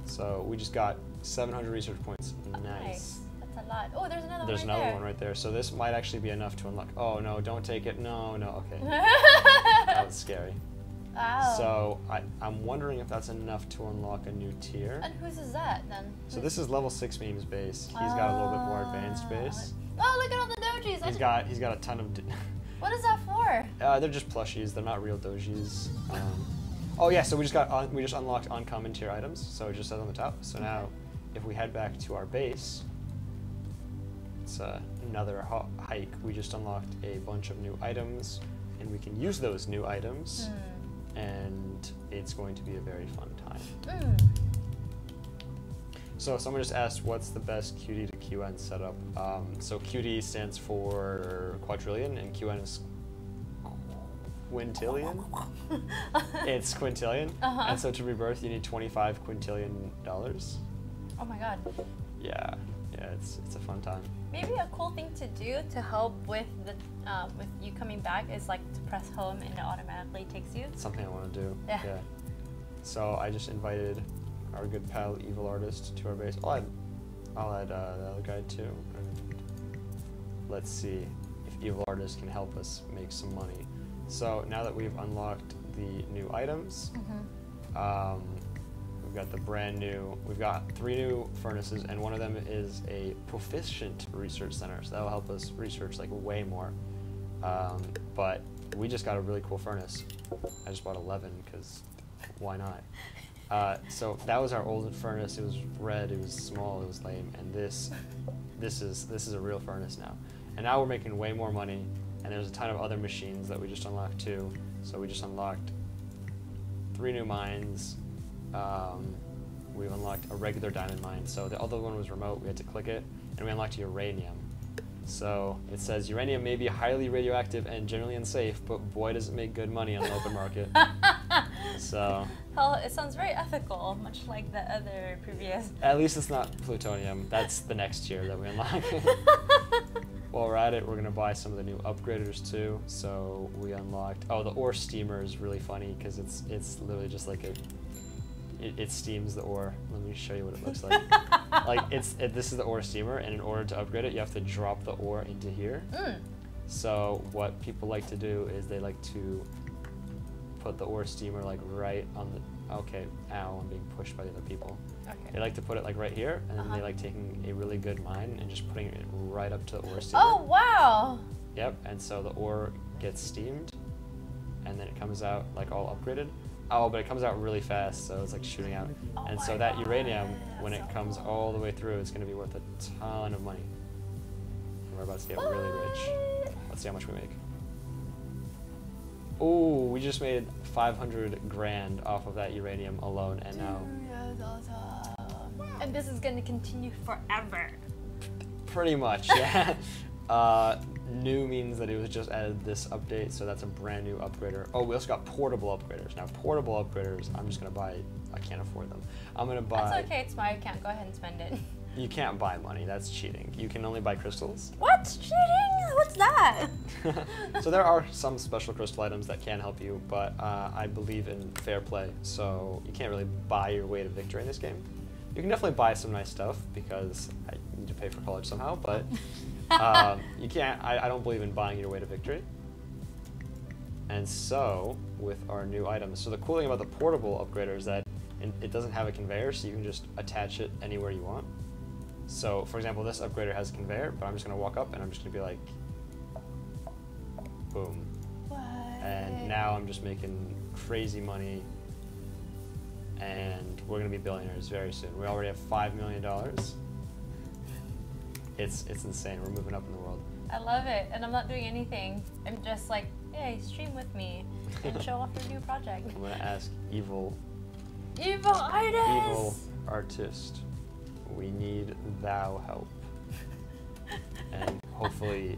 So we just got 700 research points. Nice. That's a lot. Oh, there's another one. There's another one right there. So this might actually be enough to unlock. Oh no, don't take it. No, okay. That was scary. Wow. So I'm wondering if that's enough to unlock a new tier. And whose is that then? So this is level 6 meme's base. He's got a little bit more advanced base. Oh, look at all the dojis. He's got a ton of. What is that for? They're just plushies. They're not real dojis. Oh yeah, so we just unlocked uncommon tier items. So it just says on the top. So now, if we head back to our base, it's another hike. We just unlocked a bunch of new items, and we can use those new items, and it's going to be a very fun time. So someone just asked, what's the best QD to QN setup? So QD stands for quadrillion, and QN is quintillion. It's quintillion, and so to rebirth you need $25 quintillion. Oh my god. Yeah, it's a fun time. Maybe a cool thing to do to help with the with you coming back is like to press home and it automatically takes you. It's something I want to do. Yeah. So I just invited our good pal Evil Artist to our base. I'll add the other guy too. And let's see if Evil Artist can help us make some money. So now that we've unlocked the new items, we've got the brand new, we've got 3 new furnaces, and one of them is a proficient research center, so that'll help us research like way more. But we just got a really cool furnace. I just bought 11 because why not? So that was our old furnace. It was red, it was small, it was lame, and this is a real furnace now. And now we're making way more money, and there's a ton of other machines that we just unlocked too. So we just unlocked 3 new mines. We've unlocked a regular diamond mine. So the other one was remote, we had to click it, and we unlocked uranium. So it says uranium may be highly radioactive and generally unsafe, but boy does it make good money on the open market. So well, it sounds very ethical, much like the other previous. At least it's not plutonium. That's the next tier that we unlock. While we're at it, we're gonna buy some of the new upgraders too. So we unlocked, the ore steamer is really funny because it's literally just like it steams the ore. Let me show you what it looks like. This is the ore steamer, and in order to upgrade it, you have to drop the ore into here. So what people like to do is they like to put the ore steamer like right on the, okay, ow, I'm being pushed by the other people. Okay. They like to put it like right here, and then they like taking a really good mine and just putting it right up to the ore steamer. Oh, wow. Yep, and so the ore gets steamed, and then it comes out like all upgraded. Oh, but it comes out really fast, so it's like shooting out. And so that uranium, when it comes all the way through, it's gonna be worth a ton of money. And we're about to get really rich. Let's see how much we make. Oh, we just made 500 grand off of that uranium alone, and now. And this is gonna continue forever. Pretty much, yeah. New means that it was just added this update, so that's a brand new upgrader. Oh, we also got portable upgraders. Now, portable upgraders, I'm just gonna buy. I can't afford them. I'm gonna buy. That's okay. It's my account. Go ahead and spend it. You can't buy money. That's cheating. You can only buy crystals. What? Cheating? What's that? So there are some special crystal items that can help you, but I believe in fair play. So you can't really buy your way to victory in this game. You can definitely buy some nice stuff because I need to pay for college somehow, but you can't. I don't believe in buying your way to victory. And so with our new items, so the cool thing about the portable upgrader is that it doesn't have a conveyor, so you can just attach it anywhere you want. So, for example, this upgrader has a conveyor, but I'm just going to walk up and I'm just going to be like, boom. What? And now I'm just making crazy money, and we're going to be billionaires very soon. We already have $5 million. It's insane. We're moving up in the world. I love it, and I'm not doing anything. I'm just like, hey, stream with me and show off your new project. I'm going to ask evil artist, we need thou help. And hopefully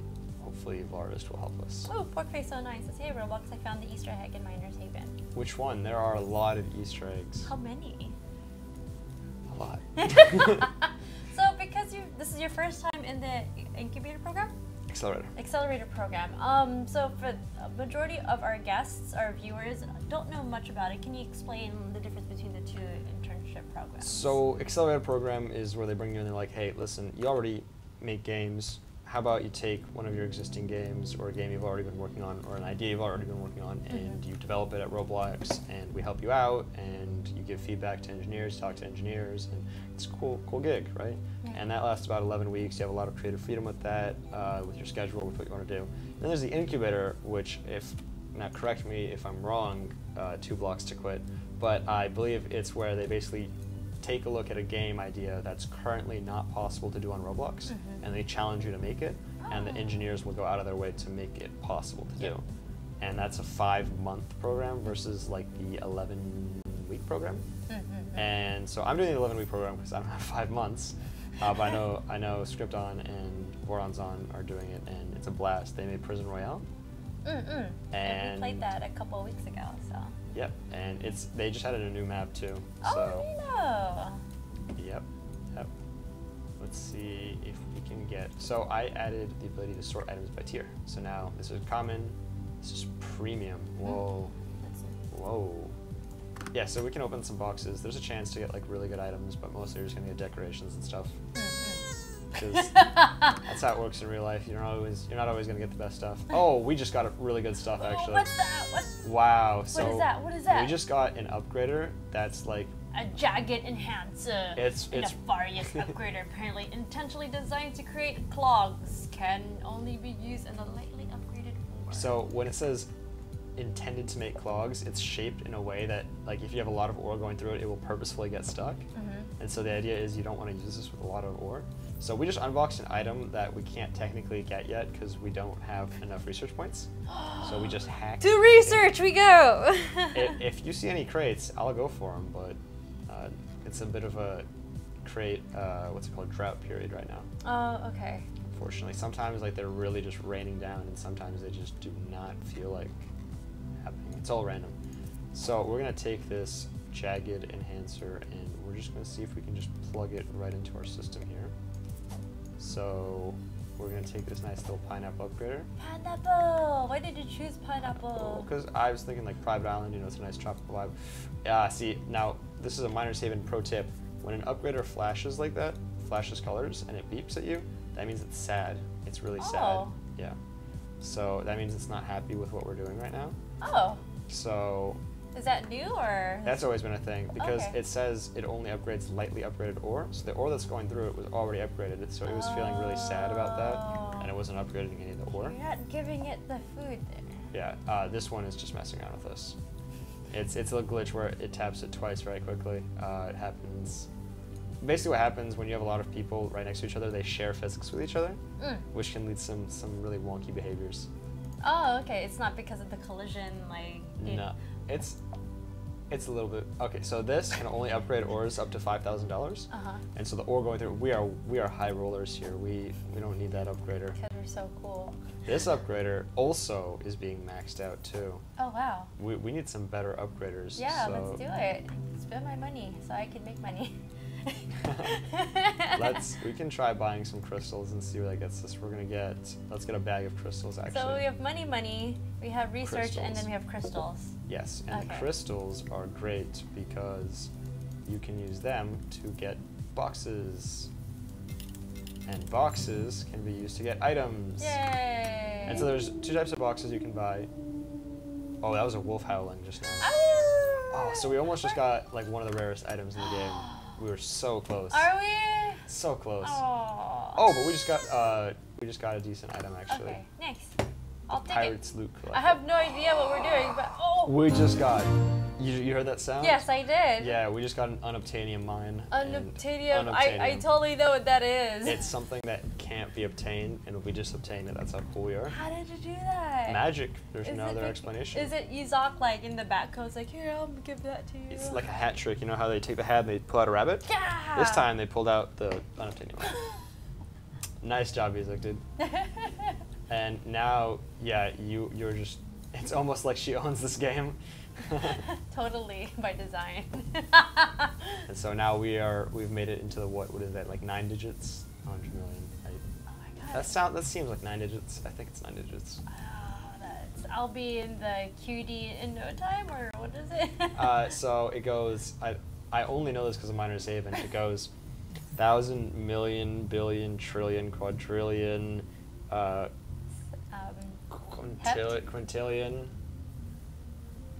evil artist will help us. Oh, Porkface09 says, hey Roblox, I found the Easter egg in Miner's Haven. Which one? There are a lot of Easter eggs. How many? A lot. So because this is your first time in the incubator program? Accelerator program. So for a majority of our guests, our viewers, don't know much about it. Can you explain the difference between the two internship programs? So Accelerator program is where they bring you in and they're like, hey, listen, you already make games. How about you take one of your existing games or a game you've already been working on or an idea you've already been working on and you develop it at Roblox and we help you out and you give feedback to engineers, talk to engineers, and it's a cool gig, right? Yeah. And that lasts about 11 weeks. You have a lot of creative freedom with that, with your schedule, with what you want to do. Then there's the incubator, which now correct me if I'm wrong, 2 blocks to quit, but I believe it's where they basically take a look at a game idea that's currently not possible to do on Roblox, and they challenge you to make it, and the engineers will go out of their way to make it possible to do. And that's a 5-month program versus like the 11-week program. And so I'm doing the 11-week program because I don't have 5 months, but I know Scripton and Voronzon are doing it, and it's a blast. They made Prison Royale. And we played that a couple of weeks ago, so. Yep, and they just added a new map too. Oh, so, Yep. Let's see if we can get. So I added the ability to sort items by tier. So now this is common, this is premium. Whoa. Whoa. Yeah, so we can open some boxes. There's a chance to get like really good items, but mostly you're just gonna get decorations and stuff. Because that's how it works in real life. You're not always gonna get the best stuff. Oh, we just got really good stuff actually. What's that? Wow. What is that? What is that? We just got an upgrader that's like a jagged enhancer. It's a nefarious upgrader apparently intentionally designed to create clogs can only be used in a lightly upgraded ore. So when it says intended to make clogs, it's shaped in a way that like if you have a lot of ore going through it, it will purposefully get stuck. And so the idea is you don't want to use this with a lot of ore. So we just unboxed an item that we can't technically get yet because we don't have enough research points. So we just hacked. To research we go! If you see any crates, I'll go for them, but it's a bit of a crate, what's it called, drought period right now. Oh, okay. Unfortunately, sometimes like they're really just raining down and sometimes they just do not feel like happening. It's all random. So we're gonna take this jagged enhancer and we're just gonna see if we can just plug it right into our system here. So we're gonna take this nice little pineapple upgrader. Pineapple! Why did you choose pineapple? Because I was thinking like private island, you know, it's a nice tropical vibe. See, now this is a Miner's Haven pro tip. When an upgrader flashes like that, flashes colors, and it beeps at you, that means it's sad. It's really sad. Yeah. So that means it's not happy with what we're doing right now. Oh. So. Is that new or? That's always been a thing because it says it only upgrades lightly upgraded ore. So the ore that's going through it was already upgraded. So it was feeling really sad about that, and it wasn't upgrading any of the ore. You're not giving it the food there. Yeah. This one is just messing around with us. It's a glitch where it taps it twice very quickly. It happens. Basically, what happens when you have a lot of people right next to each other, they share physics with each other, which can lead to some really wonky behaviors. Oh, okay. It's not because of the collision, like. No, it's a little bit. Okay, so this can only upgrade ores up to $5,000, and so the ore going through. We are high rollers here. We don't need that upgrader. Because we're are so cool. This upgrader also is being maxed out too. Oh wow. We need some better upgraders. Yeah, so let's do it. Spend my money so I can make money. we can try buying some crystals and see where that gets us. Let's get a bag of crystals actually. So we have money, we have research, and then we have crystals. Yes, and the crystals are great because you can use them to get boxes. And boxes can be used to get items. Yay! And so there's 2 types of boxes you can buy. Oh, that was a wolf howling just now. Oh, so we almost just got like one of the rarest items in the game. We were so close. Are we? So close. Aww. Oh, but we just got a decent item actually. Okay, next. I'll take Pirate's loot collector. I have no idea what we're doing, but We just got. You heard that sound? Yes, I did. Yeah, we just got an unobtainium mine. Unobtainium. I totally know what that is. It's something that can't be obtained, and we just obtained it. That's how cool we are. How did you do that? Magic. There's no other explanation. Is it Izak like in the back codes like, here, I'll give that to you? It's like a hat trick. You know how they take the hat and they pull out a rabbit? Yeah! This time they pulled out the unobtainium mine. Nice job, Izak, dude. And now, yeah, you're just. It's almost like she owns this game. Totally, by design. And so now we've made it into the what is that, like 9 digits? 100 million. Oh my god. That seems like 9 digits. I think it's 9 digits. I'll be in the QD in no time, or what is it? So it goes, I only know this because of Miner's Haven. It goes 1,000, million, billion, trillion, quadrillion, quintillion.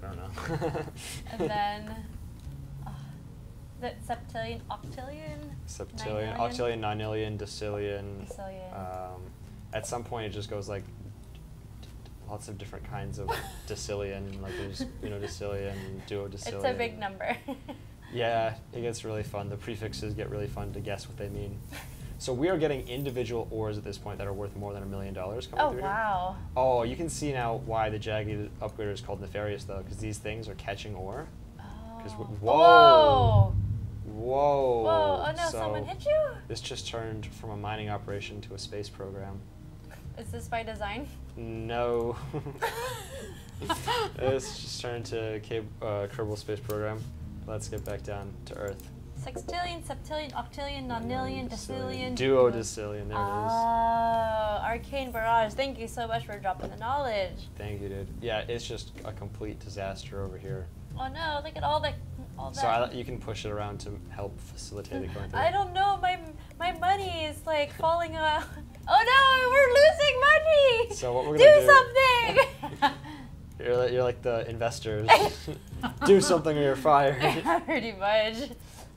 I don't know. And then, is it septillion, octillion? Septillion, octillion, nonillion, decillion. Decillion. At some point, it just goes like lots of different kinds of decillion. Like there's decillion, duodecillion. It's a big number. Yeah, it gets really fun. The prefixes get really fun to guess what they mean. So we are getting individual ores at this point that are worth more than $1 million coming through here. Wow. Oh, you can see now why the jagged upgrader is called nefarious though, because these things are catching ore. Oh. Whoa! Whoa! Oh no, So someone hit you? this just turned from a mining operation to a space program. Is this by design? No. This just turned to Kerbal Space Program. Let's get back down to Earth. Sextillion, septillion, octillion, nonillion, decillion. Duodecillion, there it is. Oh, Arcane Barrage. Thank you so much for dropping the knowledge. Thank you, dude. Yeah, it's just a complete disaster over here. Oh no, look at all that. So you can push it around to help facilitate it going through. I don't know, my money is like falling out. Oh no, we're losing money! So what we're gonna do something! You're like the investors. Do something or you're fired. Pretty much.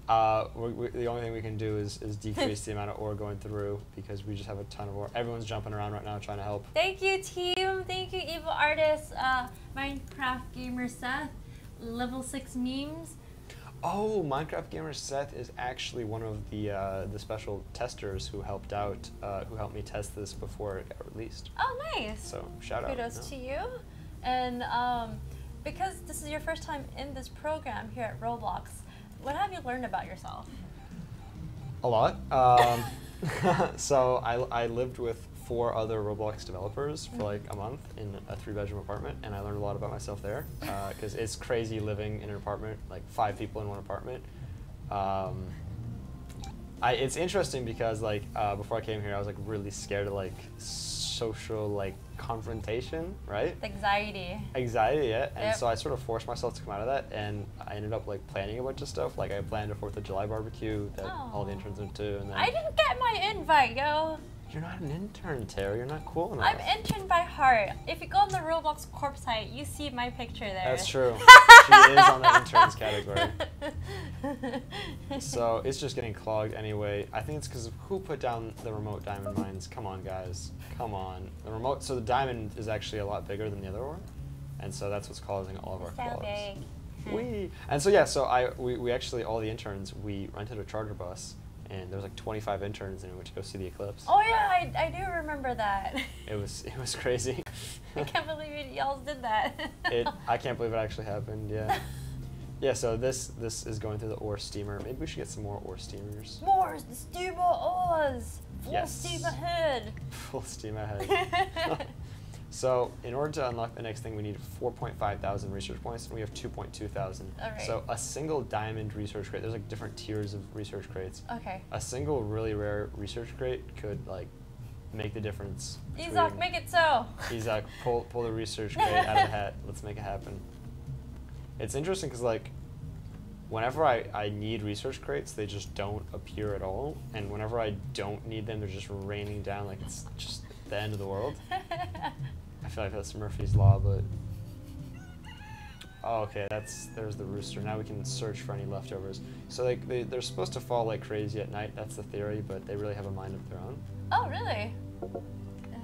The only thing we can do is decrease the amount of ore going through because we just have a ton of ore. Everyone's jumping around right now trying to help. Thank you, team. Thank you, Evil Artist, Minecraft Gamer Seth, Level 6 Memes. Oh, Minecraft Gamer Seth is actually one of the special testers who helped out, who helped me test this before it got released. Oh, nice. So shout out. Kudos to you. And because this is your first time in this program here at Roblox, what have you learned about yourself? A lot. So I lived with 4 other Roblox developers for like a month in a 3-bedroom apartment, and I learned a lot about myself there because it's crazy living in an apartment, like 5 people in one apartment. It's interesting because like before I came here, I was like really scared of like social like confrontation, right? Anxiety. Anxiety, yeah. And Yep. so I sort of forced myself to come out of that, and I ended up like planning a bunch of stuff. Like I planned a 4th of July barbecue that all the interns went to, and then I didn't get my invite, yo. You're not an intern, Terry. You're not cool enough. I'm intern by heart. If you go on the Roblox Corp site, you see my picture there. That's true. She is on the interns category. So it's just getting clogged anyway. I think it's because of who put down the remote diamond mines. Come on, guys. Come on. The remote. So the diamond is actually a lot bigger than the other one, and so that's what's causing all of our clogs. Big. Wee. And so yeah. So we actually all the interns we rented a charter bus. And there was like 25 interns and we went to go see the eclipse. Oh yeah, I do remember that. It was crazy. I can't believe y'all did that. I can't believe it actually happened. Yeah. Yeah. So this is going through the ore steamer. Maybe we should get some more ore steamers. More steamer ores. Full steam ahead. Full steam ahead. So in order to unlock the next thing, we need 4,500 research points, and we have 2,200. Alright. So a single diamond research crate, there's like different tiers of research crates. Okay. A single really rare research crate could like make the difference. Isaac, make it so. Isaac, pull the research crate out of the hat. Let's make it happen. It's interesting because like, whenever I need research crates, they just don't appear at all, and whenever I don't need them, they're just raining down like it's just the end of the world. I feel like that's Murphy's Law, but... Oh, okay, there's the rooster. Now we can search for any leftovers. So like they're supposed to fall like crazy at night, that's the theory, but they really have a mind of their own. Oh, really?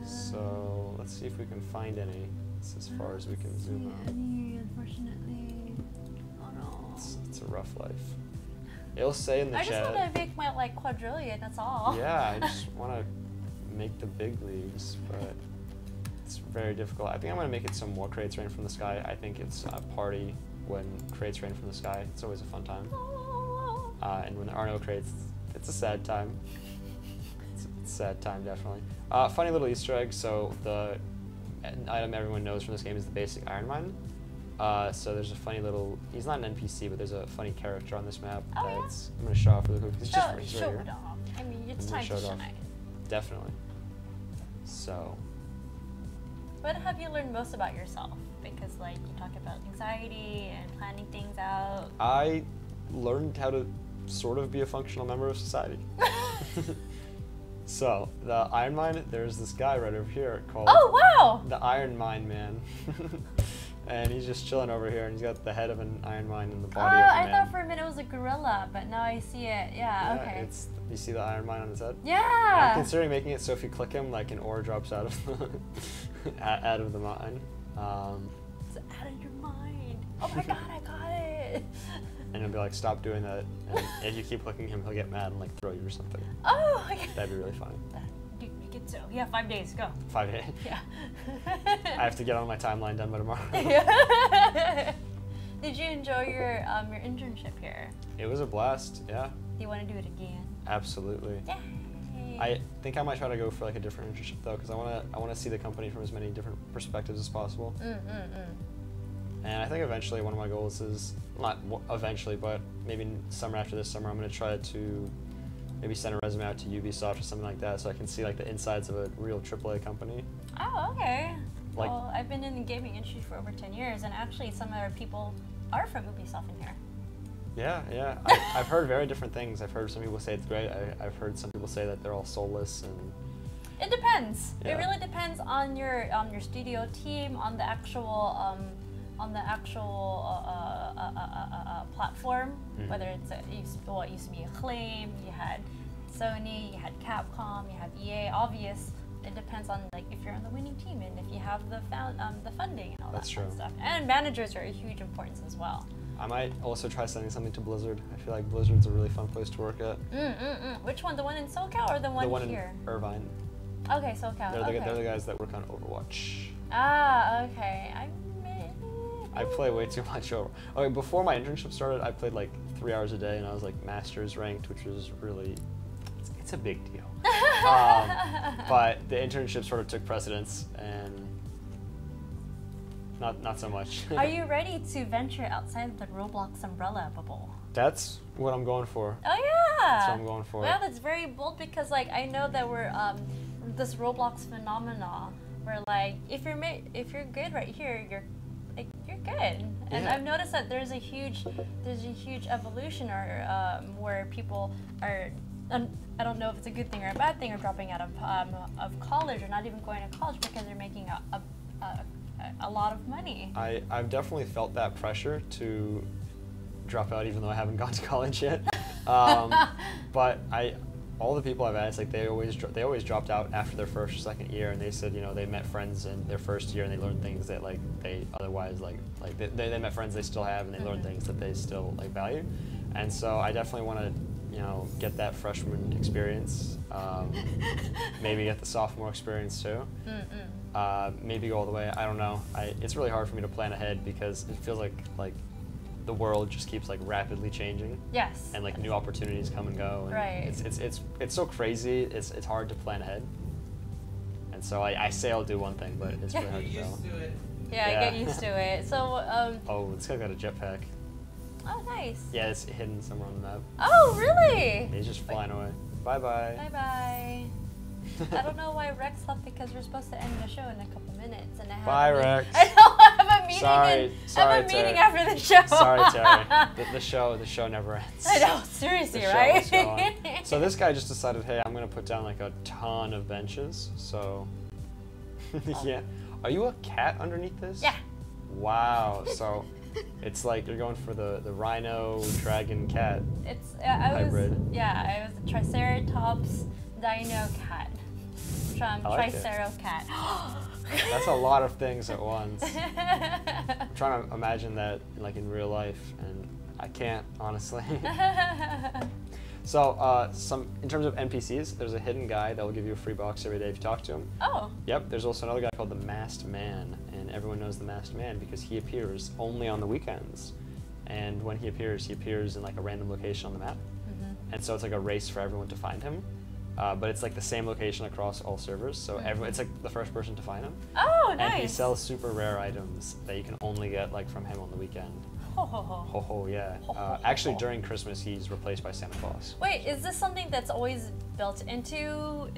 So let's see if we can find any. It's as far as we can zoom out. Unfortunately. Oh no. It's a rough life. It'll say in the chat... I just want to make my like quadrillion, that's all. Yeah, I just want to make the big leagues, but it's very difficult. I think I'm going to make it so more crates rain from the sky. I think it's a party when crates rain from the sky. It's always a fun time. And when there are no crates, it's a sad time. It's a sad time, definitely. Funny little Easter egg. So the item everyone knows from this game is the basic Iron Mine. So there's a funny little, he's not an NPC, but there's a funny character on this map. Oh, yeah? I'm going to show off really quick. It's just right show here. it off. I mean, it's I'm time gonna to show it off. shine. Definitely. So. What have you learned most about yourself? Because like you talk about anxiety and planning things out. I learned how to sort of be a functional member of society. So, the Iron Mine, there's this guy right over here called the Iron Mine Man. And he's just chilling over here, and he's got the head of an iron mine and the body of a man. I thought for a minute it was a gorilla, but now I see it. Yeah, okay. You see the iron mine on his head? Yeah! And I'm considering making it so if you click him, like an ore drops out of the, out of the mine. It's out of your mind. Oh my god, I got it! And he'll be like, stop doing that. And if you keep clicking him, he'll get mad and like throw you or something. Oh my god. That'd be really funny. Dude, make it so. Yeah, 5 days, go. 5 days? Yeah. I have to get on my timeline done by tomorrow. Did you enjoy your internship here? It was a blast, yeah. Do you want to do it again? Absolutely. Yay. I think I might try to go for like a different internship though, because I want to see the company from as many different perspectives as possible. And I think eventually one of my goals is, not eventually, but maybe summer after this summer, I'm going to try to maybe send a resume out to Ubisoft or something like that, so I can see like the insides of a real AAA company. Oh, okay. Like, well, I've been in the gaming industry for over 10 years, and actually some of our people are from Ubisoft in here. Yeah. I've heard very different things. I've heard some people say it's great. I've heard some people say that they're all soulless and. It depends. Yeah. It really depends on your studio team, on the actual platform. Whether it's it used to be Acclaim, you had Sony, you had Capcom, you have EA. Obvious. It depends on like if you're on the winning team and if you have the funding and all that fun stuff. And managers are a huge importance as well. I might also try sending something to Blizzard. I feel like Blizzard's a really fun place to work at. Which one? The one in SoCal or the one here? In Irvine. Okay, SoCal. They're the guys that work on Overwatch. Ah, okay. I play way too much over. Okay, before my internship started, I played like 3 hours a day, and I was like Masters ranked, which was really, it's a big deal. But the internship sort of took precedence, and not so much. Are you ready to venture outside the Roblox umbrella bubble? That's what I'm going for. Oh yeah. That's what I'm going for. Well, that's very bold because like I know that we're this Roblox phenomena where like if you're good right here, you're good. And I've noticed that there's a huge evolution or where people are. I don't know if it's a good thing or a bad thing, or dropping out of college or not even going to college because they're making a lot of money. I've definitely felt that pressure to drop out, even though I haven't gone to college yet. But all the people I've asked, like they always dropped out after their first or second year, and they said, you know, they met friends in their first year and they learned things that like they otherwise they met friends they still have and they learned things that they still like value. And so I definitely want to, you know, get that freshman experience, maybe get the sophomore experience too. Maybe go all the way. I don't know. It's really hard for me to plan ahead because it feels like the world just keeps like rapidly changing. Yes. And like new opportunities come and go. And Right. It's so crazy. It's hard to plan ahead. And so I say I'll do one thing, but it's really hard to tell. Yeah, Yeah. I get used to it. So, Oh, this guy got a jetpack. oh, nice. Yeah, it's hidden somewhere on the map. Oh, really? He's just flying away. Bye bye. Bye bye. I don't know why Rex left because we're supposed to end the show in a couple minutes, and I have Bye, Rex. I know I have a meeting. Sorry, I have a Terry. meeting after the show. Sorry, Terry. The show never ends. I know, seriously, The show right? must go on. So this guy just decided, hey, I'm gonna put down like a ton of benches. So yeah, are you a cat underneath this? Yeah. Wow. So it's like you're going for the rhino dragon cat. It's hybrid. I was a Triceratops dino cat. I like it. Tricero cat. That's a lot of things at once. I'm trying to imagine that like in real life, and I can't honestly. So in terms of NPCs, there's a hidden guy that will give you a free box every day if you talk to him. Oh. Yep. There's also another guy called the Masked Man, and everyone knows the Masked Man because he appears only on the weekends. And when he appears in like a random location on the map. And so it's like a race for everyone to find him. But it's like the same location across all servers, so it's like the first person to find him. Oh, nice. And he sells super rare items that you can only get like from him on the weekend. Ho ho ho. Ho ho, yeah. Actually, during Christmas, he's replaced by Santa Claus. Wait, is this something that's always built into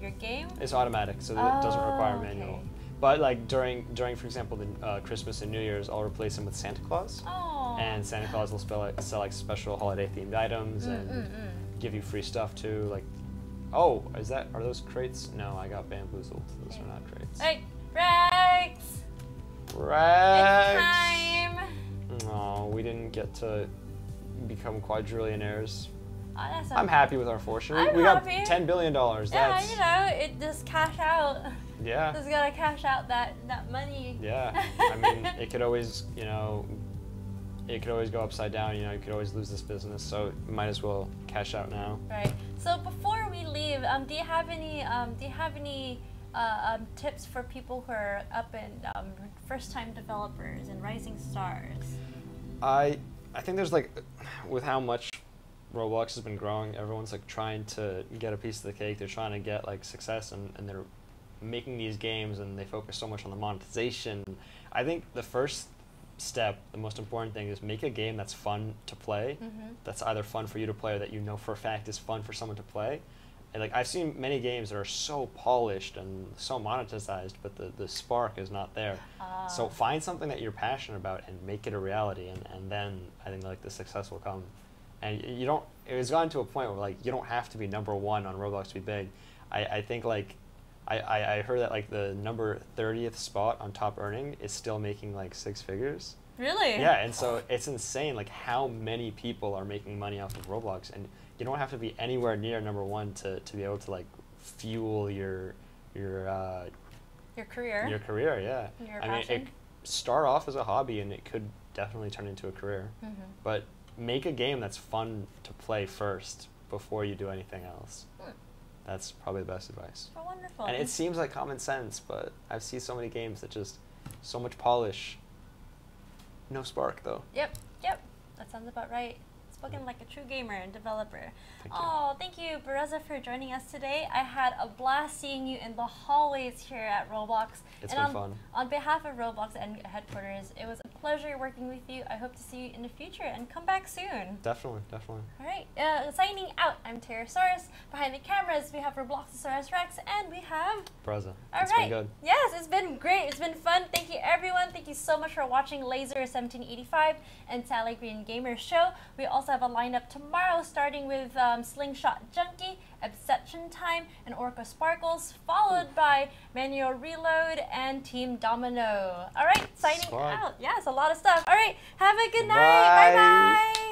your game? It's automatic, so it doesn't require manual. Okay. But like during for example, the Christmas and New Year's, I'll replace him with Santa Claus. Oh. And Santa Claus will sell like special holiday themed items and give you free stuff too. Like, oh, are those crates? No, I got bamboozled. Those are not crates. Hey, Rex! Rex! It's time! Oh, we didn't get to become quadrillionaires. Oh, that's I'm happy with our fortune. I'm We got happy. $10 billion. Yeah, That's, you know, it just cash out. yeah. Just gotta cash out that money. Yeah. I mean, it could always, it could always go upside down. You could always lose this business. So you might as well cash out now. Right. So before we leave, do you have any tips for people who are up and first-time developers and rising stars? I think there's like, with how much Roblox has been growing, everyone's like trying to get a piece of the cake. They're trying to get like success, and they're making these games, and they focus so much on the monetization. I think the first step, the most important thing, is make a game that's fun to play. That's either fun for you to play or that you know for a fact is fun for someone to play. And like I've seen many games that are so polished and so monetized, but the spark is not there. So find something that you're passionate about and make it a reality, and then I think like the success will come. And it's gotten to a point where like you don't have to be #1 on Roblox to be big. I think like I heard that like the number 30th spot on top earning is still making like 6 figures. Really? Yeah, and so it's insane like how many people are making money off of Roblox, and you don't have to be anywhere near #1 to be able to like fuel your career. Your career, yeah. Your I mean, passion. start off as a hobby, and it could definitely turn into a career. But make a game that's fun to play first before you do anything else. That's probably the best advice. Oh, wonderful. And it seems like common sense, but I've seen so many games that just so much polish, no spark though. Yep. That sounds about right. Spoken like a true gamer and developer. Thank you, Berezaa, for joining us today. I had a blast seeing you in the hallways here at Roblox. It's been fun. On behalf of Roblox and headquarters, it was a pleasure working with you. I hope to see you in the future and come back soon. Definitely. All right, signing out, I'm Pterosaurus. Behind the cameras, we have Robloxosaurus Rex, and we have Berezaa. It's been good. Yes, it's been great. It's been fun. Thank you, everyone. Thank you so much for watching Laser 1785 and Sally Green Gamer Show. We also have a lineup tomorrow, starting with Slingshot Junkie, Obsession Time, and Orca Sparkles, followed by Manual Reload and Team Domino. All right, signing out. Yes, a lot of stuff. All right, have a good night. Bye-bye.